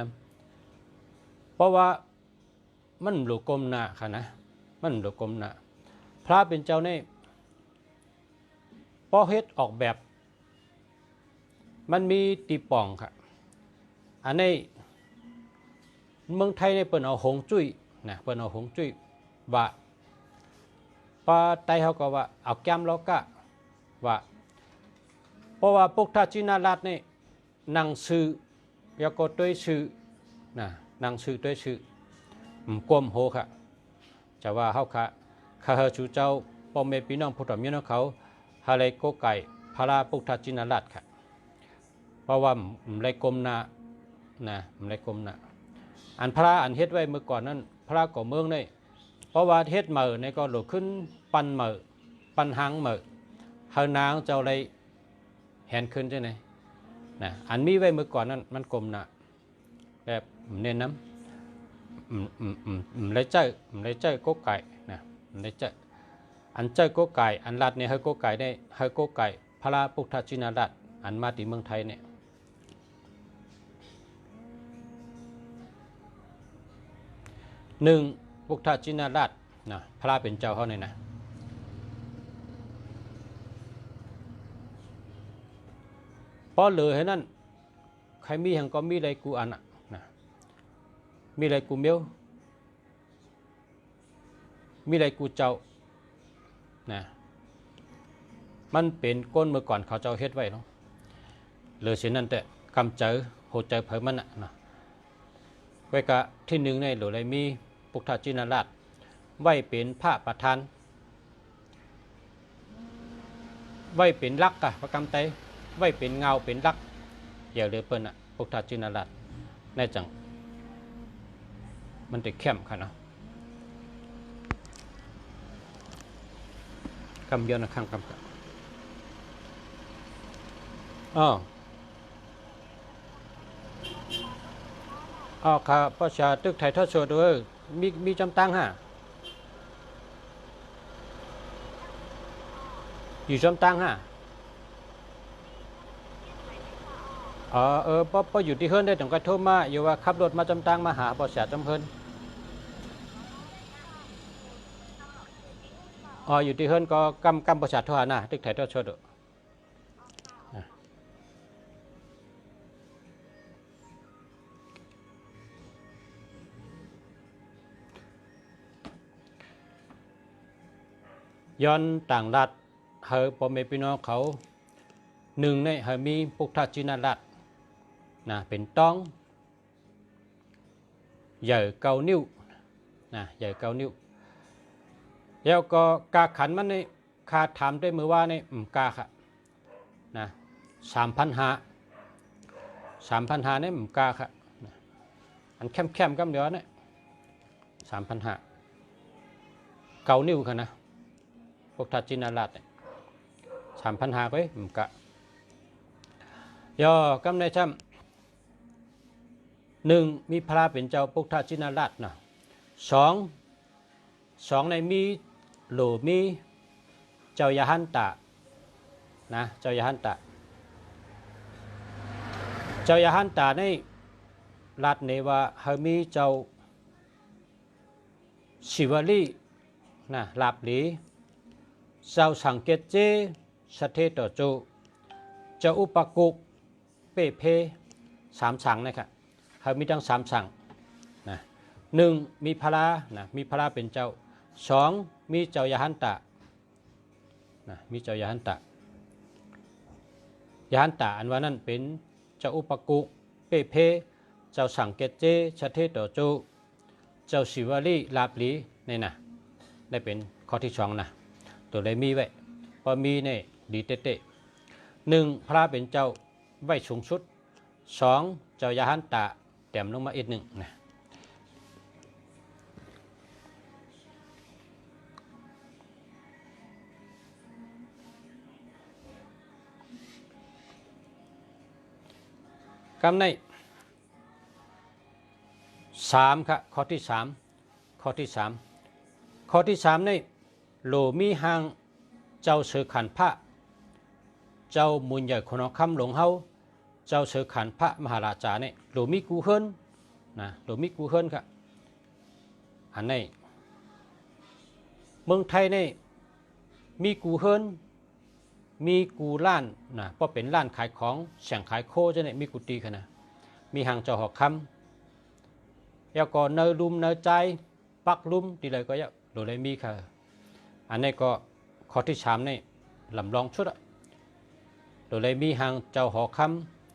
S1: ำเพราะว่ามันหลุกลมหน้าค่ะนะมันหลุกลมหน้าพระเป็นเจ้าเนี่ยพอเฮ็ดออกแบบมันมีตีป่องค่ะอันนี้เมืองไทยเนี่ยเปิดเอาหงจุ้ยนะเปิดเอาหงจุ้ยว่าปาไตเขาก็ว่าเอาแก้มแล้วก็ว่าเพราะว่าพวกท่าจีนาราชนี่นั่งซื้อยาก็ด้วยซื้อนะนั่งซื้อด้วยซื้อกลมโหค่ะจะว่าเขาค่ะข้าชูเจ้าพ่อแม่พี่น้องผู้ต่อมีน้องเขาฮาเลโกไก่พระพุทธจินราชค่ะเพราะว่าไรกลมนะไรกลมนะอันพระอันเฮ็ดไว้เมื่อก่อนนั้นพระก่อเมืองนี่เพราะว่าเฮ็ดเหม่อในก็หลุดขึ้นปันเหม่อปันหางเหม่อเฮานางเจ้าไรแหนขึ้นใช่ไหมนะอันมีไว้เมื่อก่อนนั้นมันกลมนะแบบเน้นน้ำไรเจ้าก็ไก่นะไรเจ้าอันเจ้าก็ไก่อันรัดเนี่ยเฮาก็ไก่ได้เฮาก็ไก่พระพุทธชินราชอันมาที่เมืองไทยเนี่ยหนึ่งพุทธชินราชนะพระเป็นเจ้าเขาเนี่ยนะเพราะเหลือให้นั่นใครมีอย่างก็มีอะไรกูอันนะมีอะไรกูเมียวมีอะไรกูเจ้านะมันเป็นก้นเมื่อก่อนเขาเจ้าเฮ็ดไว้เนาะเหลือเช่นนั้นแต่กำเจอโหเจอเผยมันนะไว้กะที่หนึ่งในหรืออะไรมีพุทธชินราชไว้เป็นพระประธานไว้เป็นลักกะประกำไตไว้เป็นเงาเป็นลักอย่าเลือเปิ้นพุทธชินราชในจังมันจะเข้มค่ะเนาะกำเยอะนะข้างกำกับครับประชาตึกไทยทอดสดด้วยมีจำตังฮะอยู่จำตังฮะพออยู่ที่เฮิร์นได้ถึงก็โทรมาอยู่ว่าขับรถมาจำตังมาหาประชาจำเฮิร์นอยู่ที่เฮิร์นก็กำประชาโทรหานะตึกไทยทอดสดย้อนต่างรัฐเฮอพ่อแม่พี่น้องเขาหนึ่งในเฮอมีพุทธชินราชนะเป็นต้องใหญ่เกานิ้วนะใหญ่เกานิ้วแล้วก็กาขันมันนี่คาถามด้วยมือว่านี่กาค่ะนะ3,500นี่กาค่ะอันเข้มๆกำเดียวนี่3,500เกานิ้วค่ะนะพุทธชินราช3,500ไปกะย่อกำในช่ำหนึ่งมีพระเป็นเจ้าพุทธชินราชนะสองในมีหลูมีเจ้ายาหันตะนะเจ้ายาหันตะในรัฐเนว่าเฮามีเจ้าชิวลีนะลาบหลีเจ้าสังเกตเจสเทตโจเจ้าอุปกุกเปเพ3สังนะครับเฮามีทั้ง3สังนะ1มีพระนะมีพระเป็นเจ้า2มีเจ้ายาหันตะนะมีเจ้ายาหันตะอันว่านั้นเป็นเจ้าอุปกุเปเพ เจ้าสังเกตเจชะเทต่อจูเจ้าศิวลีลาบลีนี่นะได้เป็นข้อที่สองนะตัวเลยมีไว้พอมีเนี่ยดีเตะหนึ่งพระเป็นเจ้าไว้สูงสุดสองเจ้ายาหันตะแต้มลงมาอีกหนึ่งนะคำในสามครับข้อที่สามข้อที่สามข้อที่สามในโลมีหางเจ้าเสือขันพระเจ้ามุนใหญ่คนคำหลงเฮาเจ้าเสือขันพระมหาราชาเนี่ยโลมีกูเฮินนะโลมีกูเฮินครับอันนี้เมืองไทยเนี่ยมีกูเฮินมีกูล้านนะเพราะเป็นล้านขายของแข่งขายโคจะเนี่ยมีกุฏิขนาดมีหางเจ้าหอกคำแล้วก็เนยลุมเนยใจปักลุมดีเลยก็เยอะโดยเลยมีค่ะอันนี้ก็ข้อที่สามนี่ลำลองชุดอะโดยเลยมีหางเจ้าหอกค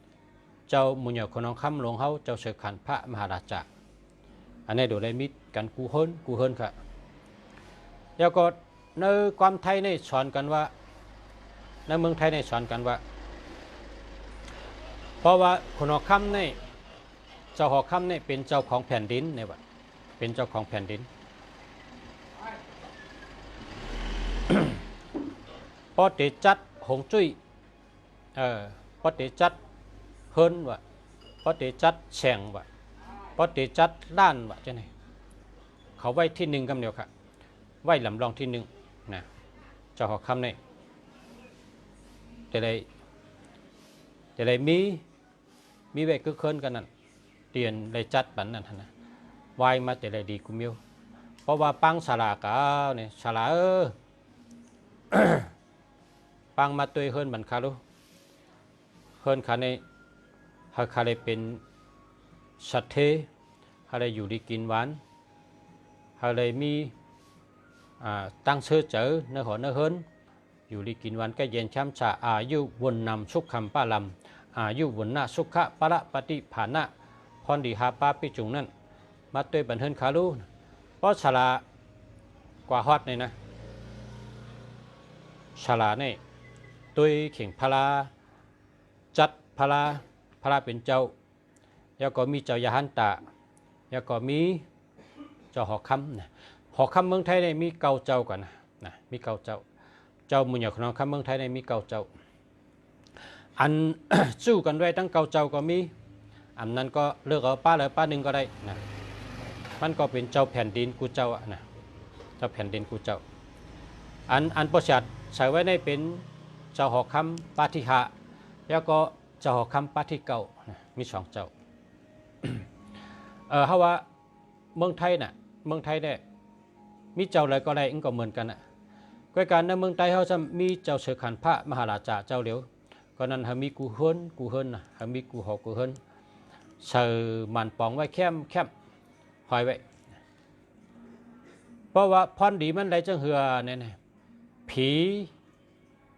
S1: ำเจ้ามุญญคนองคำหลวงเฮาเจ้าเสกขันพระมหาราชาอันนี้โดยเลยมีการกูเฮินค่ะแล้วก็ในความไทยนี่สอนกันว่าในเมืองไทยในสอนกันว่าเพราะว่าคนหอกคำนี่เจ้าหอกคำนี่เป็นเจ้าของแผ่นดินเนี่ยว่าเป็นเจ้าของแผ่นดินพอเตจัดหงจุ้ยพอเตจัดเฮินว่าพอเตจัดแฉ่งว่าพอเตจัดล้านว่าจะไหนเขาไว้ที่หนึ่งกันเดียวค่ะไว้ลำลองที่หนึ่งนะเจ้าหอกคำนี่จะได้มีไว้คือเคินกันนั่นเตียนได้จัดบันนั่นนะวายมาแต่ได้ดีกุมิวเพราะว่าปังสลากาเนี่ยสลาปังมาตัวเฮินบันคารุเฮินคาในฮาคาเลยเป็นสัตเทฮาเลยอยู่ดีกินหวานฮาเลยมีตั้งเชื้อเจอเนื้อหอเนื้อเฮินอยู่ดีกินวันก็เย็นช้ำชาอายุวนนำสุขคำป้าลำอายุวนนาสุขะปะละปฏิภาณะพรดีหาป้าปิจุงนั่นมาตัวบันเทิงคารุเพราะฉลากว่าฮอดเนี่ยนะฉลาเนี่ยตัวเข่งพลาจัดพลาเป็นเจ้าแล้วก็มีเจ้ายาหันตะแล้วก็มีเจ้าหอกคำนะหอกคำเมืองไทยเนี่ยมีเก่าเจ้ากันนะมีเก่าเจ้ามุญญาของคำเมืองไทยในมีเก่าเจ้าอัน สู้กันด้วยตั้งเก่าเจ้าก็มีอันนั้นก็เลือกเอาป้าเลยป้าหนึ่งก็ได้นะมันก็เป็นเจ้าแผ่นดินกูเจ้านะเจ้าแผ่นดินกูเจ้าอันประชาใส่ไว้ในเป็นเจ้าหอกคำปาธิหะแล้วก็เจ้าหอกคำปาธิเก่านะมีสองเจ้า เพราะว่าเมืองไทยน่ะเมืองไทยเนี่ยมีเจ้าอะไรก็ได้อิงก็เหมือนกันน่ะก้อยการในเมืองไทยเขาจะมีเจ้าเสือขันพระมหาราชาเจ้าเหลียวก็นั้นเขามีกูเฮินนะเขามีกูหอกกูเฮินเสือมันปองไว้แคมหอยไว้เพราะว่าพรดีมันได้จังเหือเนี่ยผี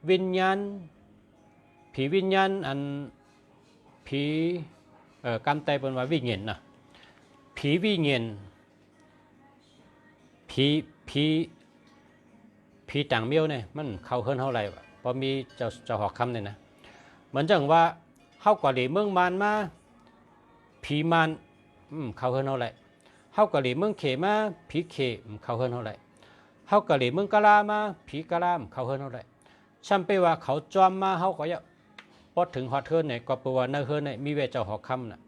S1: วิญญาณอันผีกำไตเป็นว่าวิญญาณนะผีวิญญาณผีต่างเมียวเนี่ยมันเข้าเฮินเท่าไรพอมีเจ้าหอกคำเนี่ยนะเหมือนจังว่าเข้ากะหรี่เมืองมานมาผีมานเข้าเฮินเท่าไรเข้ากะหรี่เมืองเขมาผีเขเข้าเฮินเท่าไรเข้ากะหรี่เมืองกะลามาผีกะลามเข้าเฮินเท่าไรช่ำไปว่าเขาจอมมาเขาก็ยังพอถึงฮอดเฮินเนี่ยก็แปลว่าในเฮินเนี่ยมีเวเจ้าหอกคำน่ะ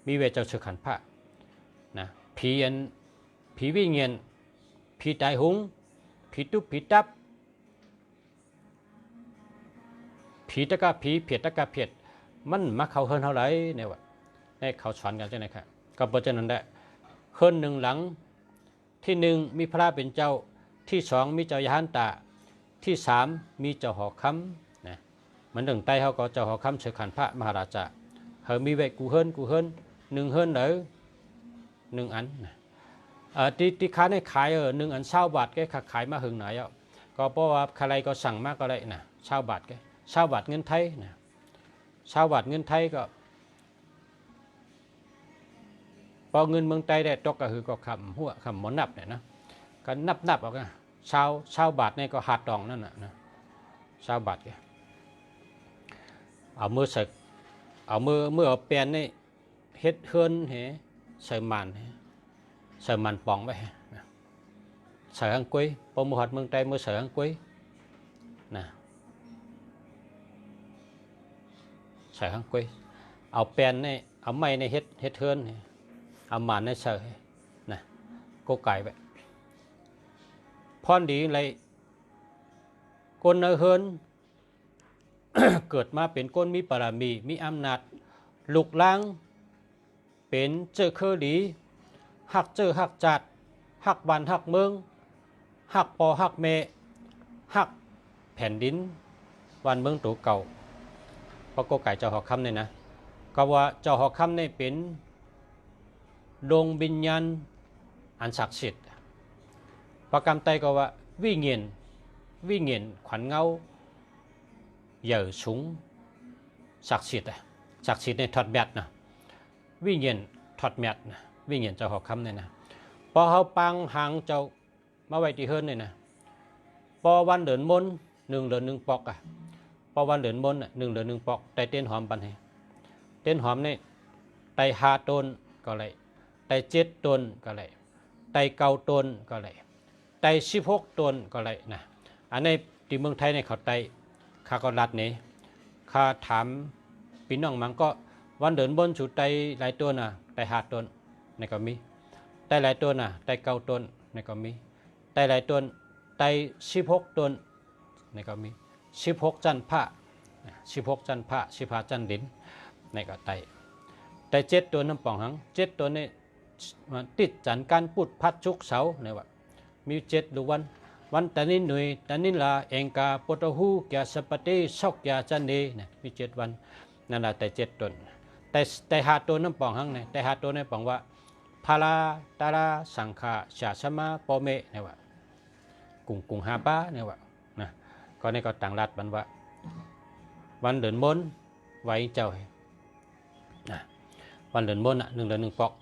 S1: มีเวเจ้าเสือขันพระนะผีวิญญาณผีตายหุงผีตุบผีตับผีตะกะผีเพียดตะกะเพียดมันมาเข้าเฮินเท่าไรเนี่ยว่าให้เขาสอนกันใช่ไหมครับก็เพราะฉะนั้นแหละเฮินหนึ่งหลังที่หนึ่งมีพระเป็นเจ้าที่สองมีเจ้ายาหันตะที่สามมีเจ้าหอกคำนะเหมือนถึงใต้เขาก็เจ้าหอกคำเสือขันพระมหาราชาเขามีไว้กูเฮินหนึ่งเฮินหรือหนึ่งอันนะที่ค้าในขายหนึ่งอัน20 บาทแกขายมาหึงไหนอ่ะก็เพราะว่าใครก็สั่งมากก็ได้นะ20 บาทแก20 บาทเงินไทยนะ20 บาทเงินไทยก็ พอเงินเมืองไทยได้ตกก็คือก็คำหัวคำหมอนับเนี่ยนะก็นับออกนะชาวบาทนี่ก็หาดดองนั่นนะชาวบาทแกเอามือใส่เอามือเอาแปนนี่เฮ็ดเฮือนเหใส่มันปองไว้ใส่หังกุ้ยพอมือหัดเมืองไทยมือใส่หังกุ้ยนะใส่หังกุ้ยเอาแปนนี่เอาไม้ในเฮ็ดเฮือนเอามันในใส่นะก็ไก่ไปพรดีเลยคนในเฮือน เกิดมาเป็นคนมีบารมีมีอำนาจลุกล้างเป็นเจ้าเคอหลีหักเจ้าหักจัดหักบ้านหักเมืองหักปอหักเมหักแผ่นดินวันเมืองตัวเก่าเพราะก็ไก่เจ้าหอกคำเนี่ยนะก็ว่าเจ้าหอกคำเนี่ยเป็นดวงวิญญาณอันศักดิ์สิทธิ์ประกำไตก็ว่าวิเงียนขวัญเงาเหยื่อสูงศักดิ์สิทธิ์ในถอดแมทนะวิเงียนถอดแมทนะวิเงียนเจ้าหอกคำเนี่ยนะพอเขาปังหางเจ้ามาไว้ที่เฮิรนเนี่ยนะพอวันเดือนมน1 เดือน 1 ปอกอ่ะพอวันเดือนมน1 เดือน 1 ปอกไตเต้นหอมปันให้เต้นหอมนี่ไต5 ต้นก็เลยไต7 ต้นก็เลยไต9 ต้นก็เลยไต16 ต้นก็เลยนะอันในที่เมืองไทยในเขาไตข้าก็รัดนี้ข้าถามพี่น้องมันก็วันเดินบนสุดไตหลายต้นน่ะไต5 ต้นในก็มีไตหลายต้นน่ะไต9 ต้นในก็มีไตหลายต้นไต16 ต้นในก็มี16 จันทร์พระ16 จันทร์พระ15 จันทร์ดินในก็ไต7 ตัวน้ำป่องหัง7 ตัวนี้ติดจันทร์การปุดพัดชุกเสาเนี่ยว่ามี7 หรือวันตานินหนุ่ยตานินลาเองกาปตหูแกสปติชกยาจันดีเนี่ยมี7 วันนั่นแหละแต่7 ตนแต่5 ตัวน้ำป่องหังเนี่ยแต่5 ตัวในป่องว่าพาราตาราสังฆาชาสมาปอเมเนี่ยว่ากุงหาป้าเนี่ยว่านะก็ในก็ต่างรัฐบันว่าวันเดือนมนไว้เจ้านะวันเดือนมน1 เดือน 1 ปอก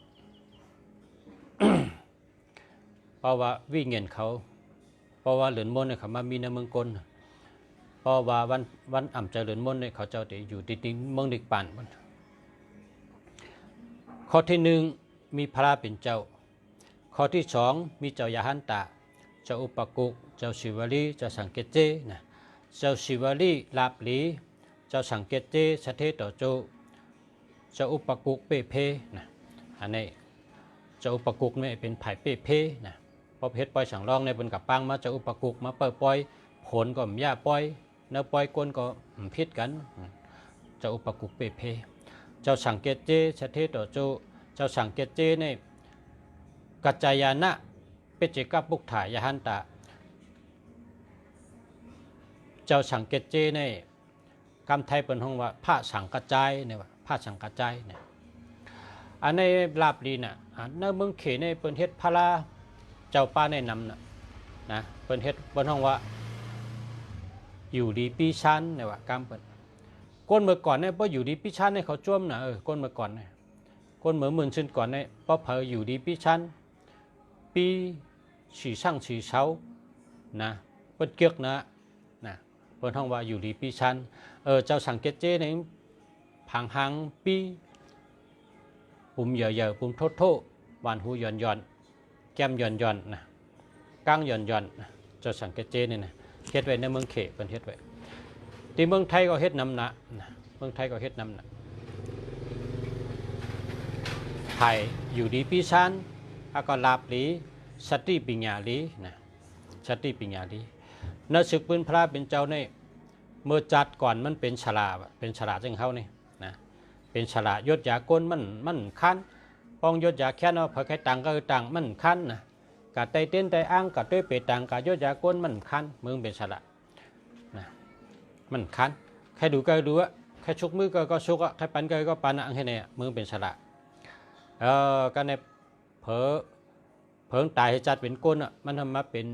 S1: เพราะว่าวิ่งเงินเขาเพราะว่าเหลือนมนเนี่ยเขามามีในเมืองกลเพราะว่าวันอ่ำเจริญมนเนี่ยเขาเจ้าจะอยู่ติดเมืองดิกปันข้อที่ 1มีพระเป็นเจ้าข้อที่ 2มีเจ้ายาหันตะเจ้าอุปกุกเจ้าศิวลีเจ้าสังเกตเจนะเจ้าศิวลีลาบลีเจ้าสังเกตเจสะเทต่อเจ้าอุปกุกเปเพนะอันนี้เจ้าอุปกุกเนี่ยเป็นไผ่เปเพนะพอเพชรปล่อยสั่งรองในบนกับปังมาเจ้าอุปกุกมาปล่อยผลก็มย่าปล่อยเนื้อปล่อยก้นก็พิษกันเจ้าอุปกุกเปเพเจ้าสังเกตเจสะเทต่อเจ้าสังเกตเจในกัจจายานะเปเจกับบุกถ่ายยหันตะเจ้าสังเกตเจในคำไทยเป็นห้องว่าพระสังกระจายเนี่ยว่าพระสังกระจายเนี่ยอันในลาบลีน่ะในเมืองเขในเปิ่นเฮ็ดพระเจ้าป้าแนะนำนะเปิ่นเฮ็ดบนห้องว่าอยู่ดีปีชันเนี่ยว่ากำเปิ่นก้นเมื่อก่อนเนี่ยพออยู่ดีปีชันเนี่ยเขาจ้วมนะก้นเมื่อก่อนเนี่ยก้นเหมือนมื่นชิ้นก่อนเนี่ยพอเผยอยู่ดีปีชันปีฉี่ช่างฉี่เช้านะเปิ่นเกียกนะเปิ่นห้องว่าอยู่ดีปีชันเจ้าสังเกตเจในพังหังปีปุ่มเหย่อปุ่มโทวานหูย่อนแก้มย่อนนะก้างย่อนนะเจ้าสังเกตเจนี่นะเฮ็ดไว้ในเมืองเขเป็นเฮ็ดไว้ที่เมืองไทยก็เฮ็ดน้ำหนักเมืองไทยก็เฮ็ดน้ำหนักไทยอยู่ดีปีชันก็ลาบลีสติปิญญาลีนะสติปิญญาลีนักศึกปืนพระเป็นเจ้าในเมื่อจัดก่อนมันเป็นฉลาจึงเขานี่นะเป็นฉลายศยากลมันคันปองยศยาแค่นพอแค่ตังก็ตังมันคันนะกะไตเต้นไตอ้างกะด้วยเปตังกะยศยากลมันคันมึงเป็นฉลานะมันคันแค่ดูก็ดูอะแค่ชุกมือก็ชุกอะแค่ปันก็ปันอะแค่นี้มึงเป็นฉลาก็ในเผงตายให้จัดเป็นก้นอะมันทำมาเป็น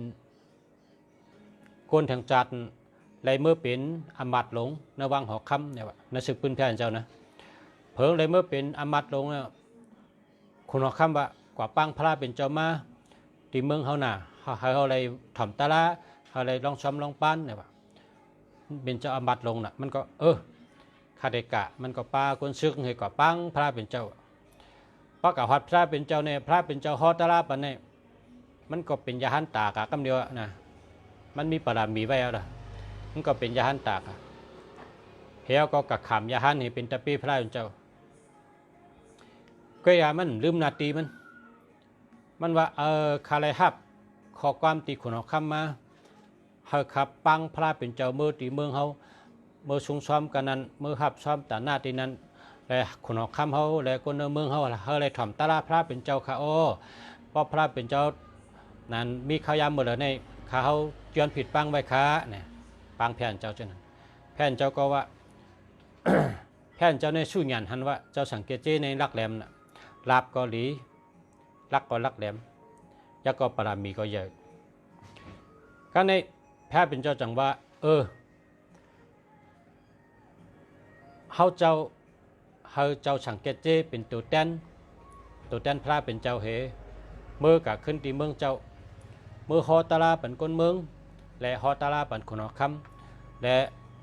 S1: ก้นทางจัดเลยเมื่อเป็นอมัดหลงในวังหอคำเนี่ยว่าในศึกปืนแผ่นเจ้านะเผงเลยเมื่อเป็นอมัดหลงเนี่ย คุณเอาคำว่ากว่าปังพระเป็นเจ้ามาที่เมืองเขาน่ะเขาเลยถ่อมตาละเขาเลยลองช้อมลองปั้นเนี่ยว่าเป็นเจ้าอาบัตลงน่ะมันก็คาเดกะมันก็ปาคนซึกให้กว่าปังพระเป็นเจ้าเพราะกับฮอดพระเป็นเจ้าเนี่ยพระเป็นเจ้าฮอดตาละปันเนี่ยมันก็เป็นยาหันตากะกำเดียวนะมันมีปรามีไว้แล้วมันก็เป็นยาหันตากะเฮียก็กักขามยาหันให้เป็นตะปีพระเป็นเจ้าก็อย่ามันลืมนาทีมันว่าคาเลยฮับขอความตีขุนเอาคำมาเฮาขับปังพระเป็นเจ้าเมื่อตีเมืองเขาเมื่อชุงซ้อมกันนั้นเมื่อฮับซ้อมแต่หน้าตีนั้นและขุนเอาคำเขาและคนในเมืองเขาเลยถ่อมตาลาพระเป็นเจ้าค่ะโอ้เพราะพระเป็นเจ้านั้นมีข้าวยำหมดเลยในข้าเขาเจือนผิดปังไว้ค้าเนี่ยปังแผ่นเจ้าเจ้านั้นแผ่นเจ้าก็ว่า แผ่นเจ้าในสู้หยันหันว่าเจ้าสังเกตเจในรักแหลมน่ะลาบก็หลีรักก็รักแหลมยักก็ปรามีก็ใหญ่ก็ในแพทย์เป็นเจ้าจังว่าเฮาเจ้าสังเกตเจเป็นตัวแตนพระเป็นเจ้าเหเมื่อกะขึ้นที่เมืองเจ้าเมื่อฮอตาลาเป็นคนเมืองและฮอตาลาเป็นคนหอคำและ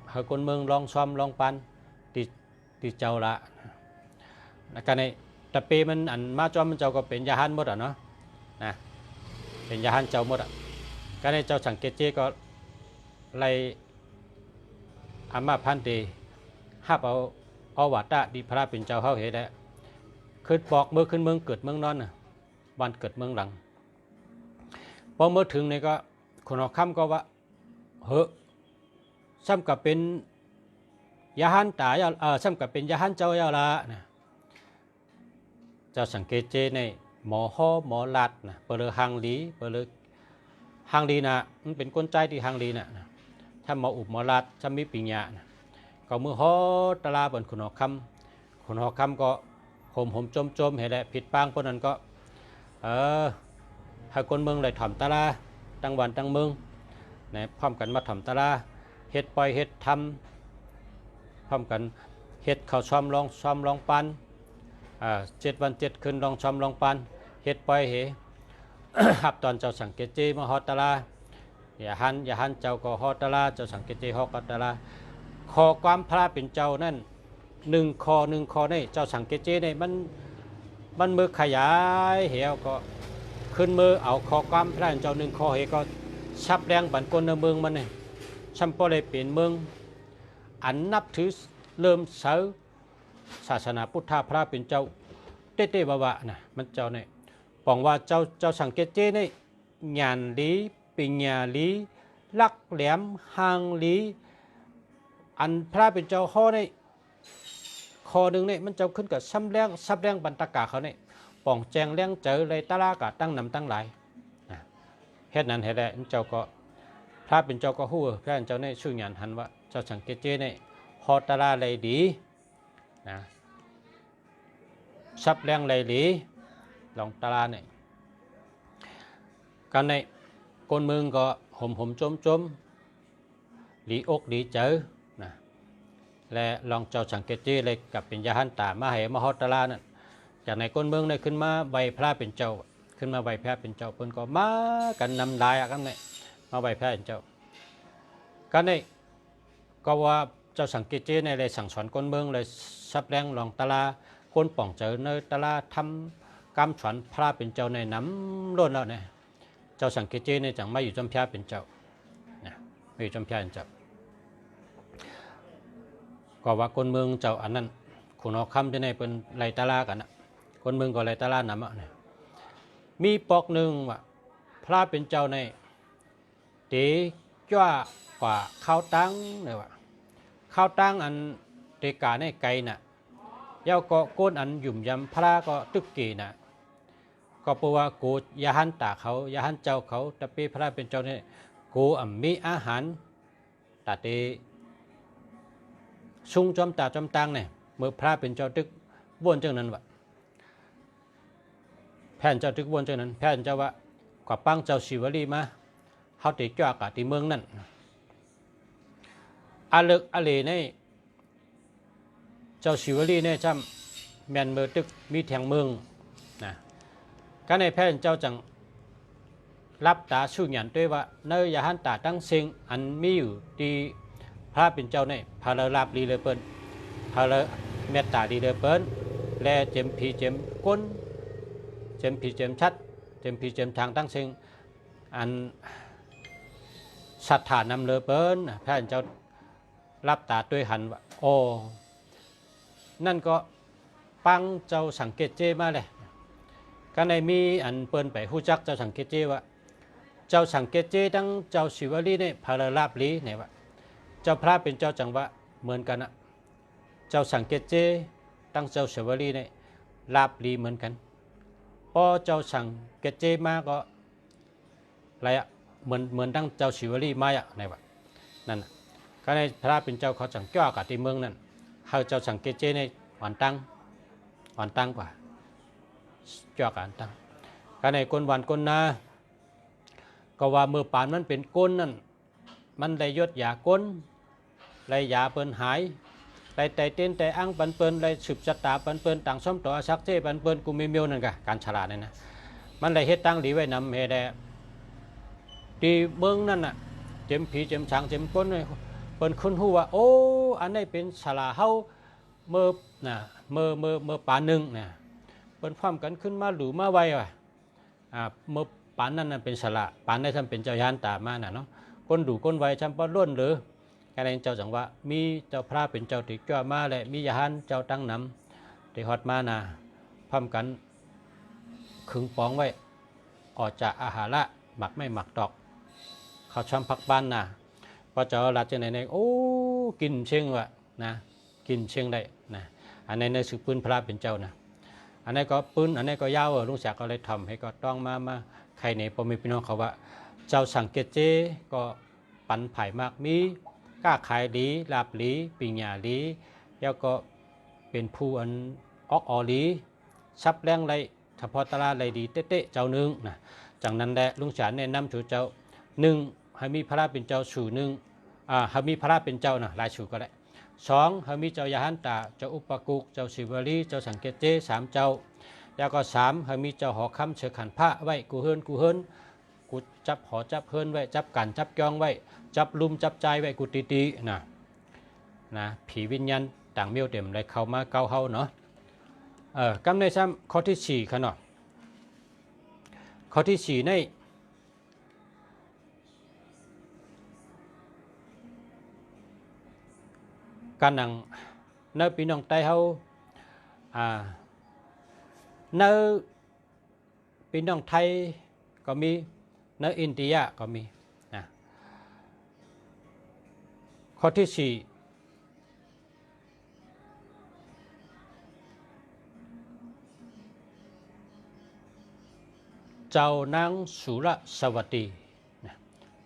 S1: เฮาคนเมืองลองซ้อมลองปันที่เจ้าละกันในตะเปมันอันมาจอมมันเจ้าก็เป็นยาหันหมดอ่ะเนาะนะเป็นยาหันเจ้าหมดอ่ะก็ในเจ้าสังเกตเจก็ไล่อามาพันตีฮับเอาวัดตะดีพระเป็นเจ้าเขาเหตุได้ขึ้นบอกเมื่อขึ้นเมืองเกิดเมืองนอนน่ะวันเกิดเมืองหลังพอเมื่อถึงนี่ก็คนออกคำก็ว่าซ้ำกับเป็นยาหันตายซ้ำกับเป็นยาหันเจ้ายาละนะเจ้าสังเกตเจในหมอห่อหมอลัดนะเปลือหังลีเปลือหังลีนะมันเป็นก้นใจที่หังลีนะถ้าหมออุบหมอลัดถ้ามีปิญญานะก็มือห่อตลาบนขุนหอกคำก็ห่มจมเห็นแหละผิดปางพวกนั้นก็ให้คนเมืองเลยถ่อมตลาตั้งวันตั้งเมืองนะพร้อมกันมาถ่อมตลาเฮ็ดปล่อยเฮ็ดทำพร้อมกันเฮ็ดข้าวซ้อมลองปัน7 วัน 7 คืนลองชมลองปันเฮ็ดปล่อยเห หับตอนเจ้าสังเกตเจมาฮอตาลาอย่าหันเจ้าก็ฮอตาลาเจ้าสังเกตเจฮอตาลาคอความพระเป็นเจ้านั่น1 คอนี่เจ้าสังเกตเจนี่มันมือขยายเหวก็ขึ้นมือเอาคอความพระเป็นเจ้า1 คอเหก็ชับแรงบันกลในเมืองมันนี่ชัมปอเลยเปลี่ยนเมืองอันนับถือเริ่มเสาศาสนาพุทธพระเป็นเจ้าเต้บวะนะมันเจ้าเนี่ยปองว่าเจ้าสังเกตเจนี่ญาณลีปิญญาลีลักแหลมหางลีอันพระเป็นเจ้าข้อนี่คอหนึ่งเนี่ยมันเจ้าขึ้นกับซับแรงบรรตากาเขาเนี่ยป่องแจงแรงเจอเลยตะลากะตั้งนำตั้งหลายเฮ็ดนั้นเฮ็ดได้เจ้าก็พระเป็นเจ้าก็ฮู้พระเป็นเจ้าเนี่ยชื่อญาณหันว่าเจ้าสังเกตเจเนี่ยฮอตะลาเลยดีนะซับแรงเลยดีลองตะลาเนี่ยกันในคนเมืองก็ห่มจมหลีอกหลีเจอนะและลองเจ้าสังเกตเจเลยกับเป็นยาหันตามาให้มาฮอตตาลานั่นจากในคนเมืองเนี่ยขึ้นมาใบพระเป็นเจ้าขึ้นมาใบแพร่เป็นเจ้าเพิ่นก็มากันนำลายกันเนี่ยมาใบแพร่เป็นเจ้ากันในก็ว่าเจ้าสังเกตเจในเลยสั่งสอนคนเมืองเลยซับแรงลองตาลาคนป่องเจอในตาลาทำกำสอนพระเป็นเจ้าในน้ำล้นแล้วเนี่ยเจ้าสังเกตเจในจังไม่อยู่จำพระเป็นเจ้าไม่อยู่จำพระเป็นเจ้าก็ว่าคนเมืองเจ้าอันนั้นขุนหอกคำที่ในเป็นไรตาลากันนะคนเมืองก็ไรตาลานำเนี่ยมีปอกหนึ่งว่าพระเป็นเจ้าในตีจ้ากว่าข้าวตั้งเนี่ยว่าข้าวตั้งอันเตกาในไก่น่ะเย้าก็โกนอันหยุ่มยำพระก็ตึกกีน่ะก็เพราะว่ากูยาหันตาเขายาหันเจ้าเขาแต่ปีพระเป็นเจ้าเนี่ยกูมีอาหารตาเตชุงจอมตาจอมตังเนี่ยเมื่อพระเป็นเจ้าตึกวนเจ้านั้นวะแผ่นเจ้าตึกวนเจ้านั้นแผ่นเจ้าว่ากว่าปังเจ้าศิวลีมาเขาติดจ้ากะที่เมืองนั่นอาเลิกอาเลในเจ้าศิวลีเนี่ยจำแมนเมื่อตึกมีแทงเมือง นะก็ในแพทย์เจ้าจังรับตาสู้หยันด้วยว่าเนยยาหันตาตั้งสิ่งอันมีอยู่ที่พระเป็นเจ้าในพาราลาบลีเลเปิลพาราเมตตาลีเลเปิลและเจมพีเจมก้นเจมพีเจมชัดเจมพีเจมทางตั้งสิ่งอันศรัทธานำเลเปิลพระเป็นเจ้ารับตาด้วยหันว่าโอ้นั่นก็ปังเจ้าสังเกตเจมาเลยก็ในมีอันเปิ้นไปฮู้จักเจ้าสังเกตเจว่าเจ้าสังเกตเจตั้งเจ้าศิวลีเนี่ยพาราลาบลีเนี่ยว่าเจ้าพระเป็นเจ้าจังหวะเหมือนกันนะเจ้าสังเกตเจตั้งเจ้าศิวลีเนี่ยลาบลีเหมือนกันพอเจ้าสังเกตเจมาก็อะไรอะเหมือนตั้งเจ้าศิวลีมาอะเนี่ยว่านั่นก็ในพระเป็นเจ้าเขาจังเกี่ยวกับที่เมืองนั่นเขาเจ้าสังเกตเจในอ่อนตั้งกว่าเกี่ยวกับตั้งก็ในก้นวันก้นนาก็ว่าเมื่อปานมันเป็นก้นนั่นมันได้ยศยาก้นได้ยาเปิ้นหายได้แต่เต้นแต่อังปันเปิ้นได้สืบชะตาปันเปิ้นต่างซ้อมต่อสักเจ้ปันเปิ้นกูมีเมียวนั่นกะการฉลาดนี่นะมันได้เฮ็ดตั้งหลีไว้นำเฮแดที่เมืองนั่นน่ะเจ็มผีเจ็มช้างเจ็มก้นเลยเปิ้นคุ้นฮู้ว่าโอ้อันนี้เป็นฉลาเฮาเมื่อน่ะเมื่อปานหนึ่งน่ะเปิ้นพร้อมกันขึ้นมาหรือมาไวว่ะเมื่อปานนั้นเป็นสละปานได้ทำเป็นเจ้าย่านตามาน่ะเนาะก้นดูก้นไวจำปะล้วนหรือการเจ้าจังว่ามีเจ้าพระเป็นเจ้าติจ้ามาและมียาหันเจ้าตั้งนำติฮอดมาน่ะพร้อมกันขึงปองไว้ออกจากอาหาระหมักไม่หมักดอกเขาชอมพักบ้านน่ะพอเจ้าหลัดจังไหนโอ้กินเชียงวะนะกินเชียงได้นะอันในสืบปืนพระเป็นเจ้านะอันนี้ก็ปืนอันนี้ก็ยาวลุงศักดิ์ก็เลยทำให้ก็ต้องมาใครในพ่อแม่พี่น้องเขาว่าเจ้าสังเกตเจก็ปันไผ่มากมีก้าขายดีลาบลีปิญญาลีแล้วก็เป็นผู้อันออกออลีซับแรงไรเฉพาะตลาดไรดีเต๊ะเจ้าหนึ่งนะจากนั้นแหละลุงศักดิ์แนะนำชูเจ้าหนึ่งให้มีพระเป็นเจ้าสู่หนึ่งให้มีพระเป็นเจ้านะหลายสู่ก็ได้สองให้มีเจ้ายาหันตาเจ้าอุปกุกเจ้าศิวลีเจ้าสังเกตเจสามเจ้าแล้วก็สามให้มีเจ้าหอคำเชือขันพระไว้กูเฮิรนกูจับหอจับเฮิรนไว้จับกันจับจองไว้จับลุมจับใจไว้กูตีนะผีวิญญาณต่างเมียวเต็มเลยเข้ามาเกาเฮาเนาะกำในซ้ำข้อที่สี่ขนาดข้อที่สี่ในการนั่งเนื้อปีน้องไตเฮาเนื้อปีน้องไทยก็มีเนื้ออินเดียก็มีนะข้อที่สี่เจ้านางสุรสวัสดีนะ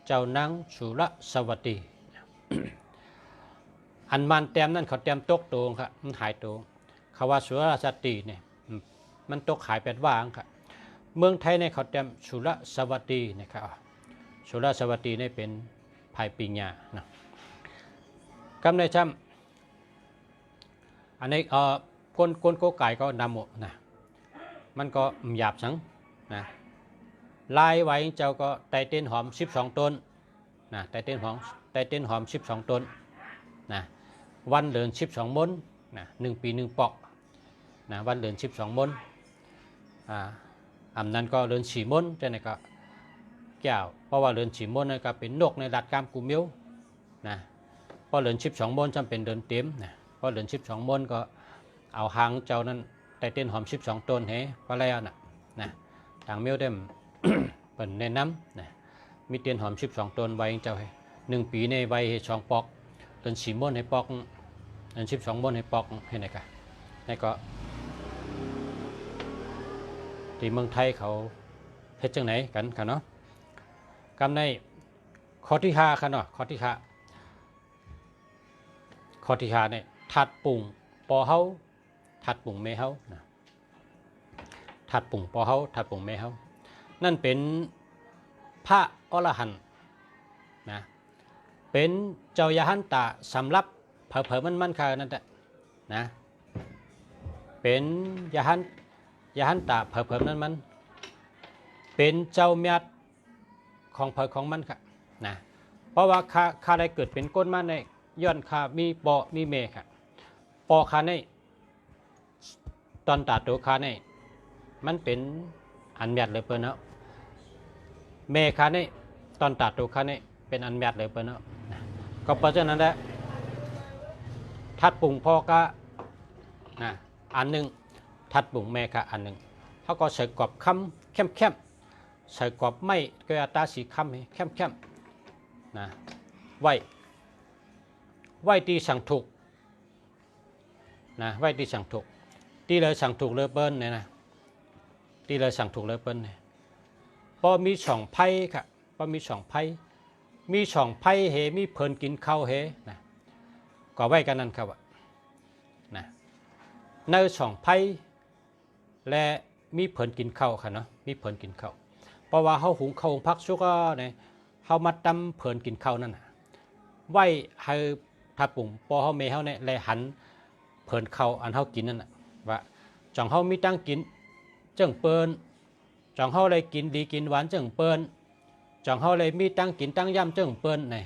S1: เจ้านางสุรสวัสดีอันมันเต็มนั่นเขาเต็มตกตัวครับมันหายตัวเขาว่าสุรสวัสดีเนี่ยมันตกหายเป็ดว่างครับเมืองไทยในเขาเต็มสุรสวัสดีนะครับสุรสวัสดีนี่เป็นภายปิญญาเนาะกำในช่ำอันนี้ก้นโกไก่ก็นำหมดนะมันก็หยาบสังนะลายไว้เจ้าก็ไตเต้นหอม12ต้นนะไตเต้นหอม12ต้นนะวันเดิน12 มนนะ1 ปี1 ปอกนะวันเดิน12 มนนั้นก็เดิน4 มนจะไหนก็แก้วเพราะว่าเดิน4 มนนั่นก็เป็นนกในดัดกามกูเมียวนะพอเดิน12 มนจำเป็นเดินเต็มนะพอเดิน12 มนก็เอาหางเจ้านั้นไตเต้นหอม12 ต้นเฮ้ก็แล้วนะทางเมียวเต็ม เป็นแนะนำนะมีเตียนหอม12 ต้นไว้เจ้าให้1 ปีในไว้2 ปอกเดิน4 มนให้ปอกเดิน12 มนให้ปอกให้ไหนกันนี่ก็ที่เมืองไทยเขาเฮ็ดจังไหนกันเนาะกำในข้อที่5กันเนาะข้อที่5เนี่ยถัดปุ่งปอเฮาถัดปุ่งเมเฮานะถัดปุ่งปอเฮาถัดปุ่งเมเฮานั่นเป็นพระอรหันต์นะเป็นเจ้ายาหันตาสำรับเผอมันค่ะนั่นแหละนะเป็นยา อย่าหันตาเพิ่มนั้นมันเป็นเจ้าเมียดของเผอของมันค่ะนะเพราะว่าข้าได้เกิดเป็นก้นมาในย้อนข้ามีปอมีเมค่ะปอข้าในตอนตาตัวข้าในมันเป็นอันเมียดเลยเปิ้นเนาะเมข้าในตอนตาตัวข้าในเป็นอันเมียดเลยเปิ้นเนาะก็เพราะฉะนั้นแหละทัดปุ่งพ่อก็นะอันหนึ่งทัดปุ่งแม่ก็อันหนึ่งเขาก็ใส่กรอบคำเข้มใส่กรอบไม่ก็อัตราสีคำเข้มนะไว้ตีสั่งถูกนะไว้ตีสั่งถูกตีเลยสั่งถูกเลยเปิ้ลเนี่ยนะตีเลยสั่งถูกเลยเปิ้ลเนี่ยพอมีช่องไพ่ค่ะพอมีช่องไพ่เฮมีเพลินกินข้าวเฮนะก็ไว้กันนั่นครับนะในช่องไพ่และมีเพลินกินข้าวค่ะเนาะมีเพลินกินข้าวเพราะว่าเขาหุงข้าวพักชุกก็เนี่ยเขามาตำเพลินกินข้าวนั่นนะไว้ให้ถ้าปุ่งพอเขาเมเขาเนี่ยเลยหันเพลินข้าวอันเขากินนั่นนะว่าจังเขามีตั้งกินเจิ้งเปิ้นจังเขาเลยกินดีกินหวานเจิ้งเปิ้นจังเขาเลยมีตั้งกินตั้งย่ำเจิ้งเปิ้นเนี่ย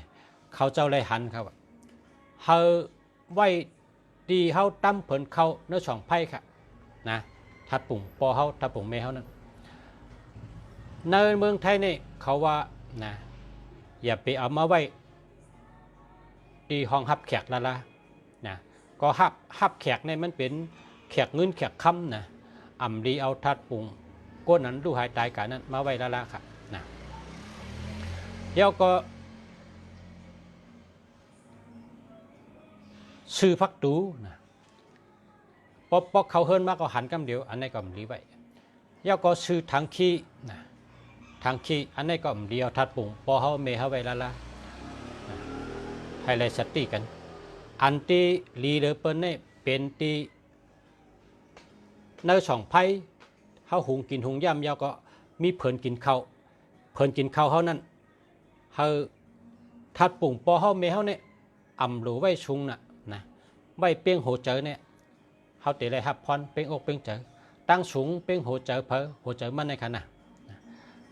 S1: เขาเจ้าเลยหันครับเขาไว้ดีเขาตำเพลินข้าวเนื้อช่องไผ่ค่ะนะถ้าปุ่งพอเขาถ้าปุ่งเมเขานั่นในเมืองไทยนี่เขาว่านะอย่าไปเอามาไว้ที่ห้องฮับแขกละนะก็ฮับแขกเนี่ยมันเป็นแขกเงินแขกคำนะอ่ำดีเอาทัดปุ่งก้นนั้นดูหายตายกันนั้นมาไว้ละครับนะเดี๋ยวก็ซื้อพักตูนะพอเขาเฮิรนมาก็หันกำเดียวอันนี้ก็มันดีไว้เดี๋ยวก็ซื้อทางขี้นะทางขี้อันนี้ก็เดียวทัดปุ่งพอเขาเมเขาไว้ละให้เลยสติกันอันที่ลีเดอร์เปิ้ลเนี่ยเป็นที่ในช่องไพ่เขาหุงกินหุงย่ำยาวก็มีเพลินกินข้าวเขานั่นเขาทัดปุ่งพอเขาเมเขาเนี่ยอ่ำหรือไว้ชุงน่ะนะไว้เปี้ยงโหเจอเนี่ยเขาตีเลยฮับพรเปี้ยงอกเปี้ยงเจอตั้งสูงเปี้ยงโหเจอเพอโหเจอมันในขณะ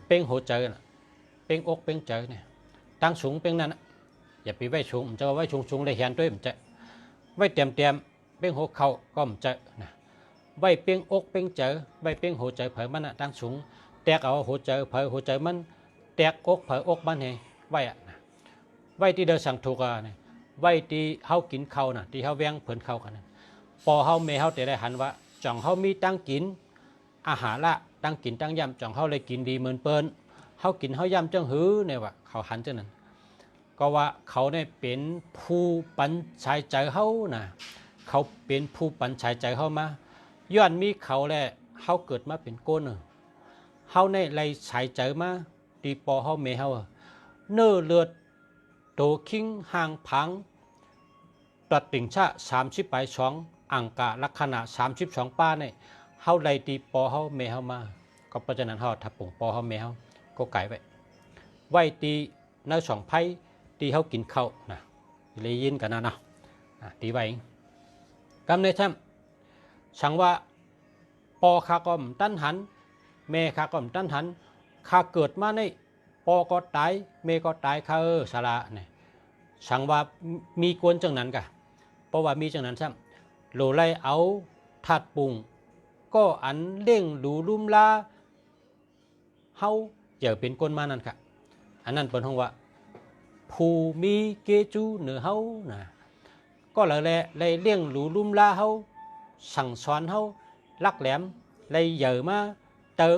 S1: เป้งโหเจอเป้งอกเป้งเจอเนี่ยตั้งสูงเป้งนั่นอย่าไปไว้สูงจะไว้สูงเลยเห็นด้วยมันจะไว้เตรียมเป้งหัวเข่าก็มันจะนะไว้เป้งอกเป้งเจอไว้เป้งโหเจอเผยมันตั้งสูงแตกเอาโหเจอเผยโหเจอมันแตกอกเผยอกมันให้ไว้นะไว้ที่เดินสั่งถูกอ่ะเนี่ยไว้ที่เขากินข้าวนะที่เขาแวงเผินข้าวกันพอเขาเมเขาแต่ได้หันว่าจ่องเขามีตั้งกินอาหารละตั้งกินตั้งยำจังเขาเลยกินดีเหมือนเปิ้นเขากินเขายำจังหื้อเนี่ยว่าเขาหันจังนั้นก็ว่าเขาเนี่ยเป็นผู้ปันชายใจเขานะเขาเป็นผู้ปันชายใจเขามาย้อนมีเขาแหละเขาเกิดมาเป็นก้นเขาในไรชายใจมาตีปอเขาเมเขาเนื้อเลือดโตคิงห่างพังตัดติ่งชะ30 ไป2อังกะลักษณะ32 ป้าเนี่ยเขาไล่ตีปอเขาเมเขามาก็เพราะฉะนั้นเขาทับปุ่งปอเขาเมเขาก็ไก่ไว้ตีในช่องไพ่ตีเขากินข้าวนะเลยยินกันนะเนาะตีไว้กำในแท้ช่างว่าปอข้าก็มตั้นหันเมข้าก็มตั้นหันข้าเกิดมาในปอก็ตายเมก็ตายข้าสาระเนี่ยช่างว่ามีกวนจังนั้นกะเพราะว่ามีจังนั้นใช่โหลไล่เอาทัดปุ่งก็อันเล่งดูลุ่มลาเฮาเจอเป็นก้นมานั่นค่ะอันนั้นเป็นห้องว่าผู้มีเกจูเหนือเฮานะก็เลยเลี้ยงดูลุ่มลาเฮาสั่งสอนเฮาลักแหลมเลยเยอะมาเตอ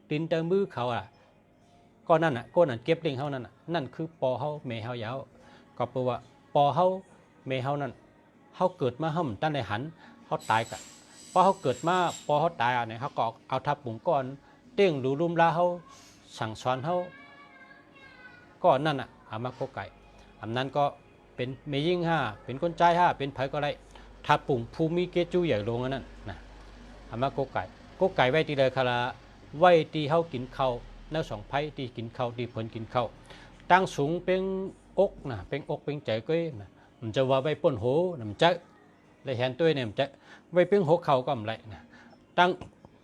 S1: ตินเตอมือเขาก็นั่นน่ะก้นนั่นเก็บเลี้ยงเฮานั่นคือปอเฮาเมเฮายาวก็แปลว่าปอเฮาเมเฮานั่นเฮาเกิดมาเฮาตั้งในหันเฮาตายกะพอเขาเกิดมาพอเขาตายเนี่ยเขาก็เอาทับปุ่งก้อนเต้งดูลุ่มลาเขาสั่งสอนเขาก้อนนั่นเอามาโกไก่อันนั้นก็เป็นเมยิ่งเป็นคนใจเป็นไผ่ก็ได้ทับปุ่งภูมิเกจูใหญ่ลงนั่นนะเอามาโกไก่ไว้ตีเลยคาราไว้ตีเขากินข้าวแล้ว2 ไผ่ตีกินข้าวตีผลกินข้าวตั้งสูงเป็นอกนะเป็นอกเป็นใจก็นะมันจะว่าไว้ป่นโหนำใจเลยเห็นตัวเนี่ยมันจะไว้เป็นหัวเข่าก็ไม่นะตั้ง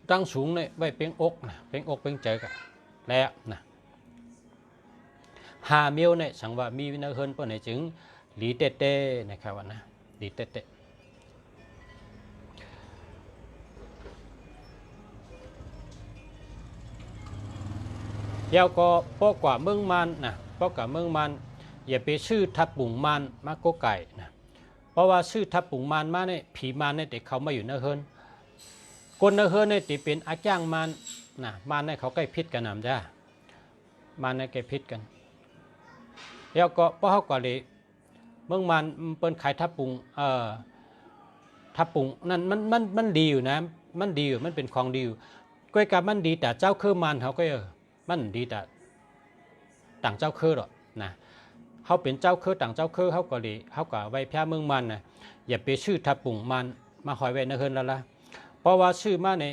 S1: ตั้งสูงเนี่ยไว้เป็นอกนะเป็นอกเป็นใจกันแล้วนะหาเมียวเนี่ยสังว่ามีวินาเฮินเปิ้นในจึงหลีเต้เต้นะครับว่านะหลีเต้เต้แล้วก็พวกกว่าเมืองมันนะพวกกว่าเมืองมันอย่าไปชื่อทับปุ่งมันมาโกไก่นะเพราะว่าชื่อทับปุ่งมันมาเนี่ยผีมันเนี่ยเด็กเขามาอยู่นาเฮินคนนาเฮินเนี่ยติเป็นอาจ้างมันนะมันเนี่ยเขาใกล้พิษกันนำจ้ามันเนี่ยใกล้พิษกันแล้วก็เพราะเขาก็เลยเมืองมันเปิ้นขายทับปุ่งทับปุ่งนั่นมันดีอยู่นะมันดีอยู่มันเป็นของดีอยู่ก้อยกับมันดีแต่เจ้าคือมันเขาก็มันดีแต่ต่างเจ้าคือหรอกนะเขาเป็นเจ้าคือต่างเจ้าคือเขาก็ดีเขาก็ไว้แพ้เมืองมันนะอย่าไปชื่อทับปุ่งมันมาหอยไว้ในเฮินแล้วล่ะเพราะว่าชื่อมาใน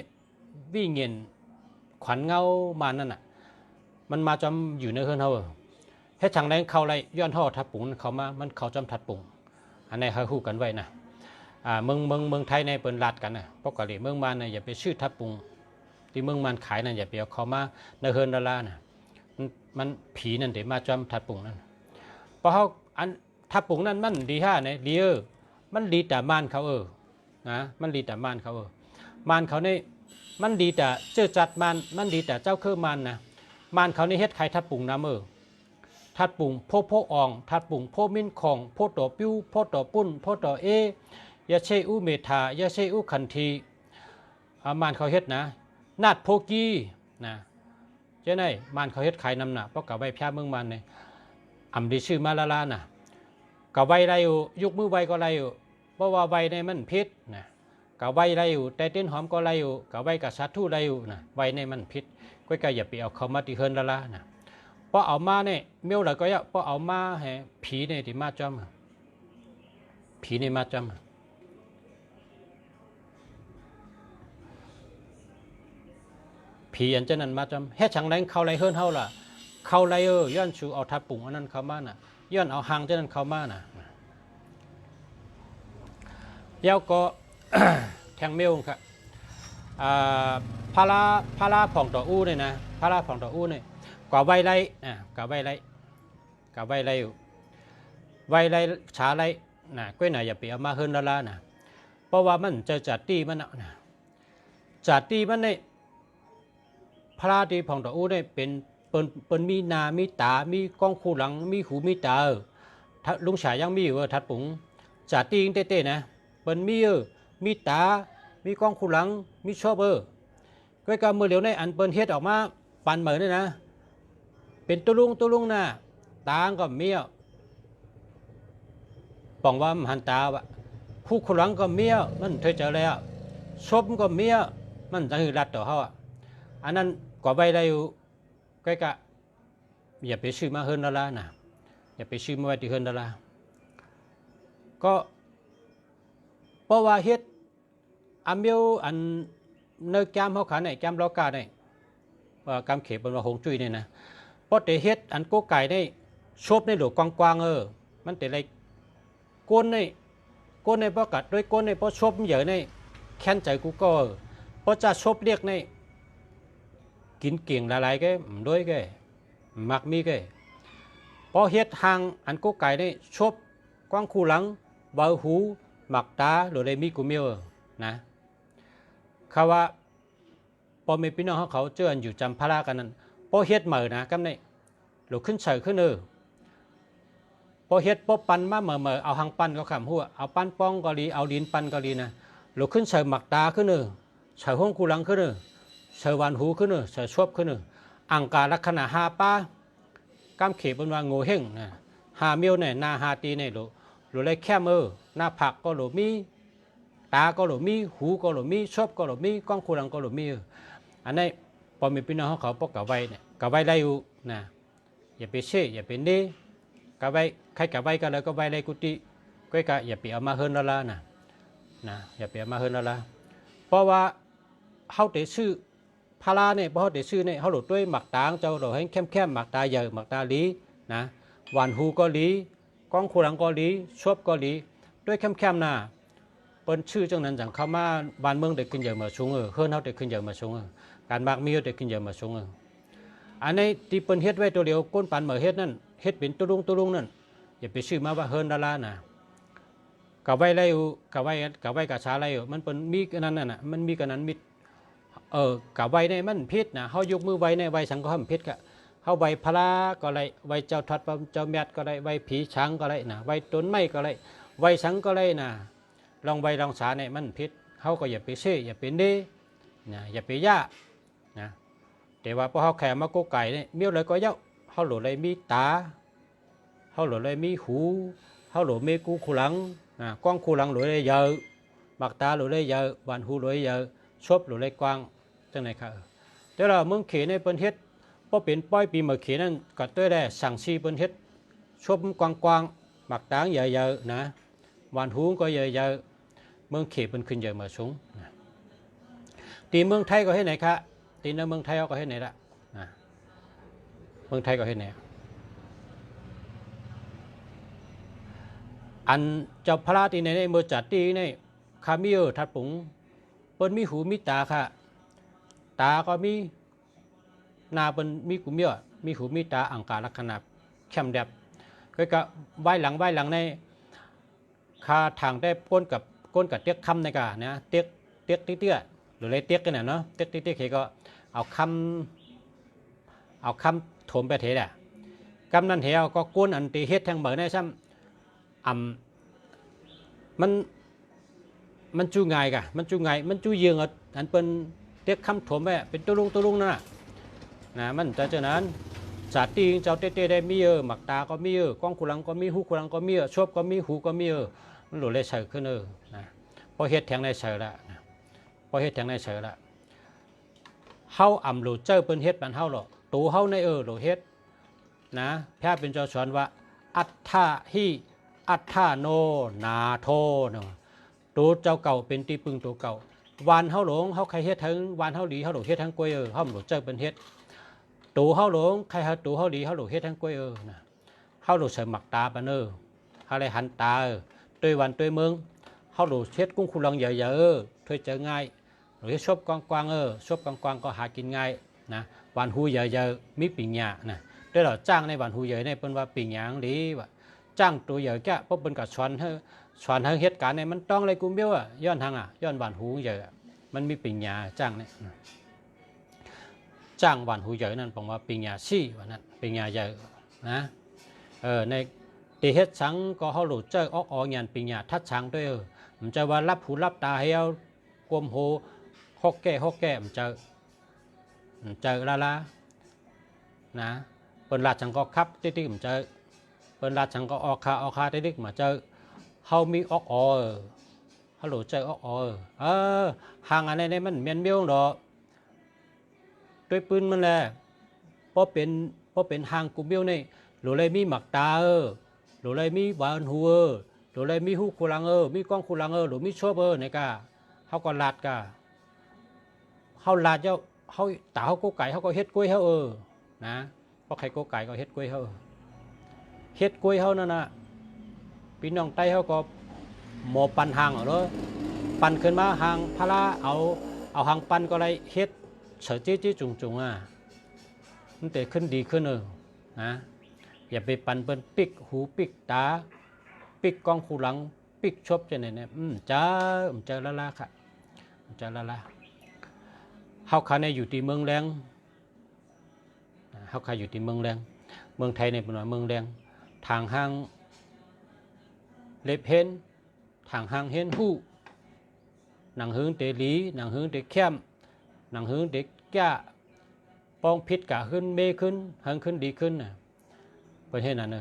S1: วิ่งเงินขวัญเงามันนั่นน่ะมันมาจำอยู่ในเฮินเขาให้ทางแรงเขาไรย้อนห่อทับปุ่งเขามามันเขาจำทัดปุ่งอันนี้เขาคู่กันไว้นะเมืองไทยในเปิดลัดกันนะปกติเมืองมันนะอย่าไปชื่อทับปุ่งที่เมืองมันขายนั่นอย่าไปเอาเขามาในเฮินดารานะมันผีนั่นเดี๋ยวมาจำทัดปุ่งนั่นเพราะเขาอันทับปุ่งนั่นมันดีฮ่าเนี่ยดีมันดีแต่ม่านเขานะมันดีแต่ม่านเขาม่านเขาเนี่ยมันดีแต่เจ้าจัดมันดีแต่เจ้าคือมันนะม่านเขาในเฮ็ดไข่ทับปุ่งน้ำทัดปุ่งโพอ่องทัดปุ่งโพมิ้นของโพต่อปิ้วโพต่อปุ้นโพต่อยาเชอุเมธายาเชอุขันทีมานเขาเฮ็ดนะนาดโพกีนะเจ้าไหนมานเขาเฮ็ดขายนำหนาเพราะกับใบพยาเมืองมันเนี่ยอำดีชื่อมาลาลานะกับใบไรอยู่ยุกมือใบก็ไรอยู่เพราะว่าใบในมันพิษนะกับใบไรอยู่แต่เต้นหอมก็ไรอยู่กับใบกับสัตว์ทู่ไรอยู่นะใบในมันพิษก็อย่าไปเอาเขามาที่เฮินละละนะพอเอามาเนี่ยเมียวอะไรก็ยะพอเอามาให้ผีเนี่ยที่มาจำผีเนี่ยมาจำผีอันเจนั้นมาจำเฮ็ดฉังแรงเขาไรเฮิรนเฮาล่ะเขาไรย้อนชูเอาทับปุ่งอันนั้นเข้ามาน่ะย้อนเอาหางเจนั้นเข้ามาน่ะเย้าก็ แทงเมียวครับพาราผ่องต่ออู้เนี่ยนะพาราผ่องต่ออู้เนี่ยกว่าใบไรกว่าใบไรอยู่ใบไรฉาไรนะก้อยหน่าอย่าไปเอามาเฮินละละนะเพราะว่ามันจะจัดตีมันนะจัดตีมันในพระตีผ่องต่ออู้เนี่ยเป็นมีนามีตามีกล้องคู่หลังมีหูมีตาลุงฉายยังมีอยู่ทัดปุ๋งจัดตีเต้ๆนะเป็นมีตามีกล้องคู่หลังมีชอบก้อยกับมือเหลียวในอันเป็นเฮ็ดออกมาปันเหมือนนี่นะเป็นตุลุงนะตาก็เมียวปองว่าหันตาวะคู่ขลังก็เมียวมันเธอเจอแล้วชบก็เมียวมันจะหือรัดต่อเขาอันนั้นก็ใบได้อยู่ก็อย่าไปชื่อมาเฮินดารานะอย่าไปชื่อมาไว้ที่เฮินดาราก็เพราะว่าเฮ็ดอันเมียวอันเนื้อแก้มเขาขาไหนแก้มล้อกาเนี่ยกำเข็บบนว่าหงจุ้ยเนี่ยนะเพราะแต่เฮ็ดอันโกไก่ได้ชบในหลวงกวางมันแต่ไรก้นในเพราะกัดด้วยก้นในเพราะชบเยอะในแค้นใจกูก็เพราะจะชบเรียกในกินเก่งหลายๆก็ด้วยก็มักมีก็เพราะเฮ็ดทางอันโกไก่ได้ชบกวางคู่หลังเบาหูหมักตาหรือได้มีกูเมียวนะเขาว่าพอมีพี่น้องเขาเจออันอยู่จำพระกันนั้นพอเฮ็ดเหม่อนะกำในหลุดขึ้นเฉยขึ้นพอเฮ็ดพอปันมาเหม่อเอาหางปันก็ขำหัวเอาปันป้องก็ดีเอาดินปันก็ดีนะหลุดขึ้นเฉยหมักตาขึ้นเฉยห้องกูหลังขึ้นเฉยวันหูขึ้นเฉยชวบขึ้นอังการลักษณะหาป้ากำเข็บบนว่าโง่เฮงนะหาเมียวเนี่ยนาหาตีเนี่ยหลุดเลยแค่หน้าผักก็หลุดมีตาก็หลุดมีหูก็หลุดมีชวบก็หลุดมีก้องกูหลังก็หลุดมีอันนี้พอมีพี่น้องเขาปกกับไว้เนี่ยกับไว้ได้อยู่นะอย่าไปเช่อย่าไปนี่กับไว้ใครกับไว้กันแล้วก็ไว้ในกุฏิก็อย่าไปเอามาเฮินละนะอย่าไปเอามาเฮินละเพราะว่าเขาเตะชื่อพาราเนี่ยเพราะเขาเตะชื่อเนี่ยเขาหลุดด้วยหมักตาเจ้าเราให้เข้มหมักตาใหญ่หมักตาลีนะหวานหูก็ลีก้องขูหลังก็ลีชบก็ลีด้วยเข้มนะเป ปิ้นชื่อจังนั้นจังเข้ามาบ้านเมืองได้ขึ้นเยอะมาสูงเฮือนเฮาได้ขึ้นเยอะมาสูงการมักมีได้ขึ้นเยอะมาสูงอันนี้ที่เปิ้นเฮ็ดไว้ตัวเดียวก้นปานเหมือเฮ็ดนั่นเฮ็ดเป็นตุลุงนั่นอย่าไปชื่อมาว่าเฮือนดารานะกะไว้ไรอยู่กะไว้กะชาไรอยู่มันเป็นมีกันนั้นน่ะมันมีกันนั้นมิดกะไว้ในมันพิษนะเฮายกมือไว้ในไว้สังก็ห้ามพิษกะเฮาไว้พระก็ไรไว้เจ้าทัดเจ้าแมดก็ไรไว้ผีช้างก็ไรนะไว้ต้นไม้ก็ไรไว้สังก็ไรนะลองไว้ลองสาในมันพิษเฮาก็อย่าไปเซ่อย่าไปเน่นะอย่าไปย่านะแต่ว่าพอเฮาแข่มาโกไก่เนี่ยเมี้ยวเลยก็เย้าเฮาหลุดเลยมีตาเฮาหลุดเลยมีหูเฮาหลุดมีกูคูหลังกว้างคูหลังหลุดเลยเยอะบักตาหลุดเลยเยอะบานหูหลุดเลยเยอะชบหลุดเลยกว้างจังไหนครับแต่เราเมืองเขในเปิ้นเฮ็ดพอเป็นป้อยปีเมื่อเขนั่นก็ตัวได้สั่งซีเปิ้นเฮ็ดชบกว้างบักตางเยอะๆนะบานหูก็เยอะๆเมืองเขเปิ้นขึ้นเยอะมาสูงตีเมืองไทยก็ให้ไหนคะตีในเมืองไทยก็ให้ไหนละเมืองไทยก็ให้ไหนอันเจ้าพระตีในเมื่อจัดตีในคามิเอทัดปุ๋งเปิ้นมีหูมีตาค่ะตาก็มีนาเปิ้นมีกุมเยอะมีหูมีตาอังการลักษณะเข้มแดบก็ไว้หลังในคาทางได้ก้นกับเตี้ยคำในกาเนี่ยเตี้ยเตี้ยหรืออะไรเตี้ยกันเนาะเตี้ยเขาก็เอาคำโถมไปเทแหละกำนั้นเหี่ยวก็ก้นอันตีเฮ็ดทางเหมือนในซ้ำมันจูไงกะมันจูเยืองอันเป็นเตี้ยคำโถมไปเป็นตุลุงนั่นนะมันจะเจอนั้นสาตีเจ้าเต้ได้มีหมักตาก็มีกล้องขุลังก็มีหูขุลังก็มีชบก็มีหูก็มีมันหลุดเลยเฉยขึ้นนะพอเฮ็ดแทงในเฉยละพอเฮ็ดแทงในเฉยละเฮาหลุดเจ้าเป็นเฮ็ดมันเฮาหรอตูเฮาในหลุดเฮ็ดนะแพทย์เป็นเจ้าสอนว่าอัตถาหิอัตถาโนนาโทเนาะตูเจ้าเก่าเป็นตีปึงตัวเก่าวันเฮาหลงเฮาใครเฮ็ดทั้งวันเฮาหลีเฮาหลุดเฮ็ดทั้งกล้วยเฮาหลุดเจ้าเป็นเฮ็ดตูเฮาหลงใครหาตูเฮาหลีเฮาหลุดเฮ็ดทั้งกล้วยนะเฮาหลุดใส่หมักตาปะเนอเฮาเลยหันตาตัววันตัวเมืองเฮาหลุดเฮ็ดกุ้งคุลังเยอะๆถ้วยเจอง่ายหรือชบกว้างชบกว้างก็หากินง่ายนะวันหูเยอะๆมีปิงหยานะได้เราจ้างในวันหูเยอะในเป็นว่าปิงหยางดีว่าจ้างตัวเยอะแก่เพราะเป็นกับช้อนให้เหตุการณ์ในมันต้องอะไรกูเบี้ยวย้อนทางย้อนวันหูเยอะมันมีปิงหยาจ้างเนี่ยจ้างวันหูเยอะนั่นผมว่าปิงหยาซี่ว่านั้นปิงหยาเยอะนะในตีเฮ็ดสังก็เขาหลุดเจอออกเงินปิงหยาทัดสังด้วยมันจะว่ารับหูรับตาให้เอากลมโหฮอกแก่มันเจอละนะเปิดลาดฉันก็คับติ๊กมันเจอเปิดลาดฉันก็ออกคาติ๊กมาเจอเฮามีออกฮัลโหลเจอออกห่างอะไรเนี่ยมันเมียนเบี้ยวดอกด้วยปืนมันแหละเพราะเป็นห่างกุมเบี้ยวนี่หรือเลยมีหมักตาหรือเลยมีหวานหัวหรือเลยมีหูคูลังมีกล้องคูลังหรือมีชอบเนี่ยกะเฮาก็ลาดกะเฮาลาดเจ้าเฮาตาเฮาโกไก่เฮาก็เฮ็ดกล้วยเฮานะเพราะใครโกไก่ก็เฮ็ดกล้วยเฮานั่นน่ะพี่น้องไต้เฮาก็หมอปันหางเหรอปันขึ้นมาหางพระเอาหางปันก็เลยเฮ็ดเฉยจี้จุงมันแต่ขึ้นดีขึ้นนะอย่าไปปันเปิ้นปิกหูปิกตาปิกกองคูหลังปิกชบจังเนี่ยจ้าละค่ะจ้าละเฮาคาในอยู่ที่เมืองแรงเฮาคาอยู่ที่เมืองแรงเมืองไทยในเป็นว่าเมืองแรงทางห้างเล็บเห็นทางห้างเห็นหูหนังหึงเตลีหนังหึงเตเข้มหนังหึงเตแก่ปองพิษกะขึ้นเมขึ้นหังขึ้นดีขึ้นประเทศนั้น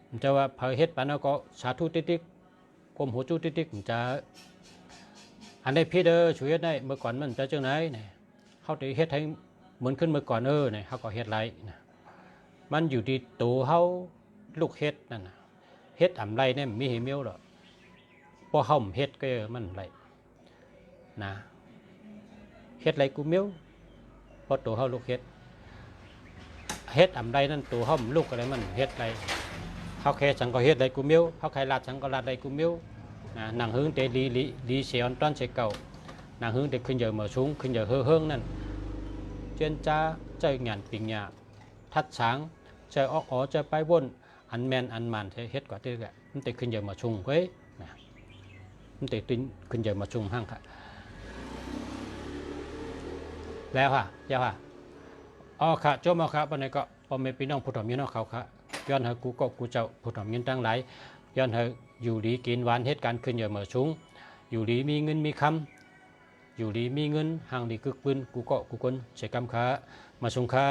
S1: มันจะว่าพอเฮ็ดปานก็สาธุติ๊กกลมหัวจูติ๊กมันจะอันนี้พี่ช่วยได้เมื่อก่อนมันจะจังไหนเนี่ยเขาได้เฮ็ดให้เหมือนขึ้นเมื่อก่อนเนี่ยเขาก็เฮ็ดไรนะมันอยู่ที่ตัวเขาลูกเฮ็ดนั่นนะเฮ็ดไรเนี่ยมีเหมียวหรอกพอเขาเฮ็ดก็มันไรนะเฮ็ดไรกูเมียวพอตัวเขาลูกเฮ็ดไรนั่นตัวเขาลูกอะไรมันเฮ็ดไรเขาแค่ฉันก็เฮ็ดไรกูเมียวเขาใครลาดฉันก็ลาดไรกูเมียว nàng hướng để lý xe an toàn xe cầu nàng hướng để khinh giờ mở xuống khinh giờ hơ hươngนั่นchuyên cha chơi ngàn bình nhà thắt sáng chơi óc ó chơi bay bôn ăn men ăn màn thế hết quả tiêu gạมันติขึ้นgiờ mở chung vớiมันติtínhขึ้นgiờ mở chung hăngค่ะแล้วค่ะเจ้าค่ะอ๋อค่ะโจมาค่ะปันนี้ก็พอเมพี่น้องผู้ถมยินน้องเขาค่ะย้อนให้กูก็กูเจ้าผู้ถมยินตั้งหลายย้อนให้อยู่ดีกินหวานเหตุการณ์ขึ้นเยอะเหมือชุงอยู่ดีมีเงินมีคำอยู่ดีมีเงินห่างดีกึกปืนกูก็กูคนใช้กำค้ามาชุงค้า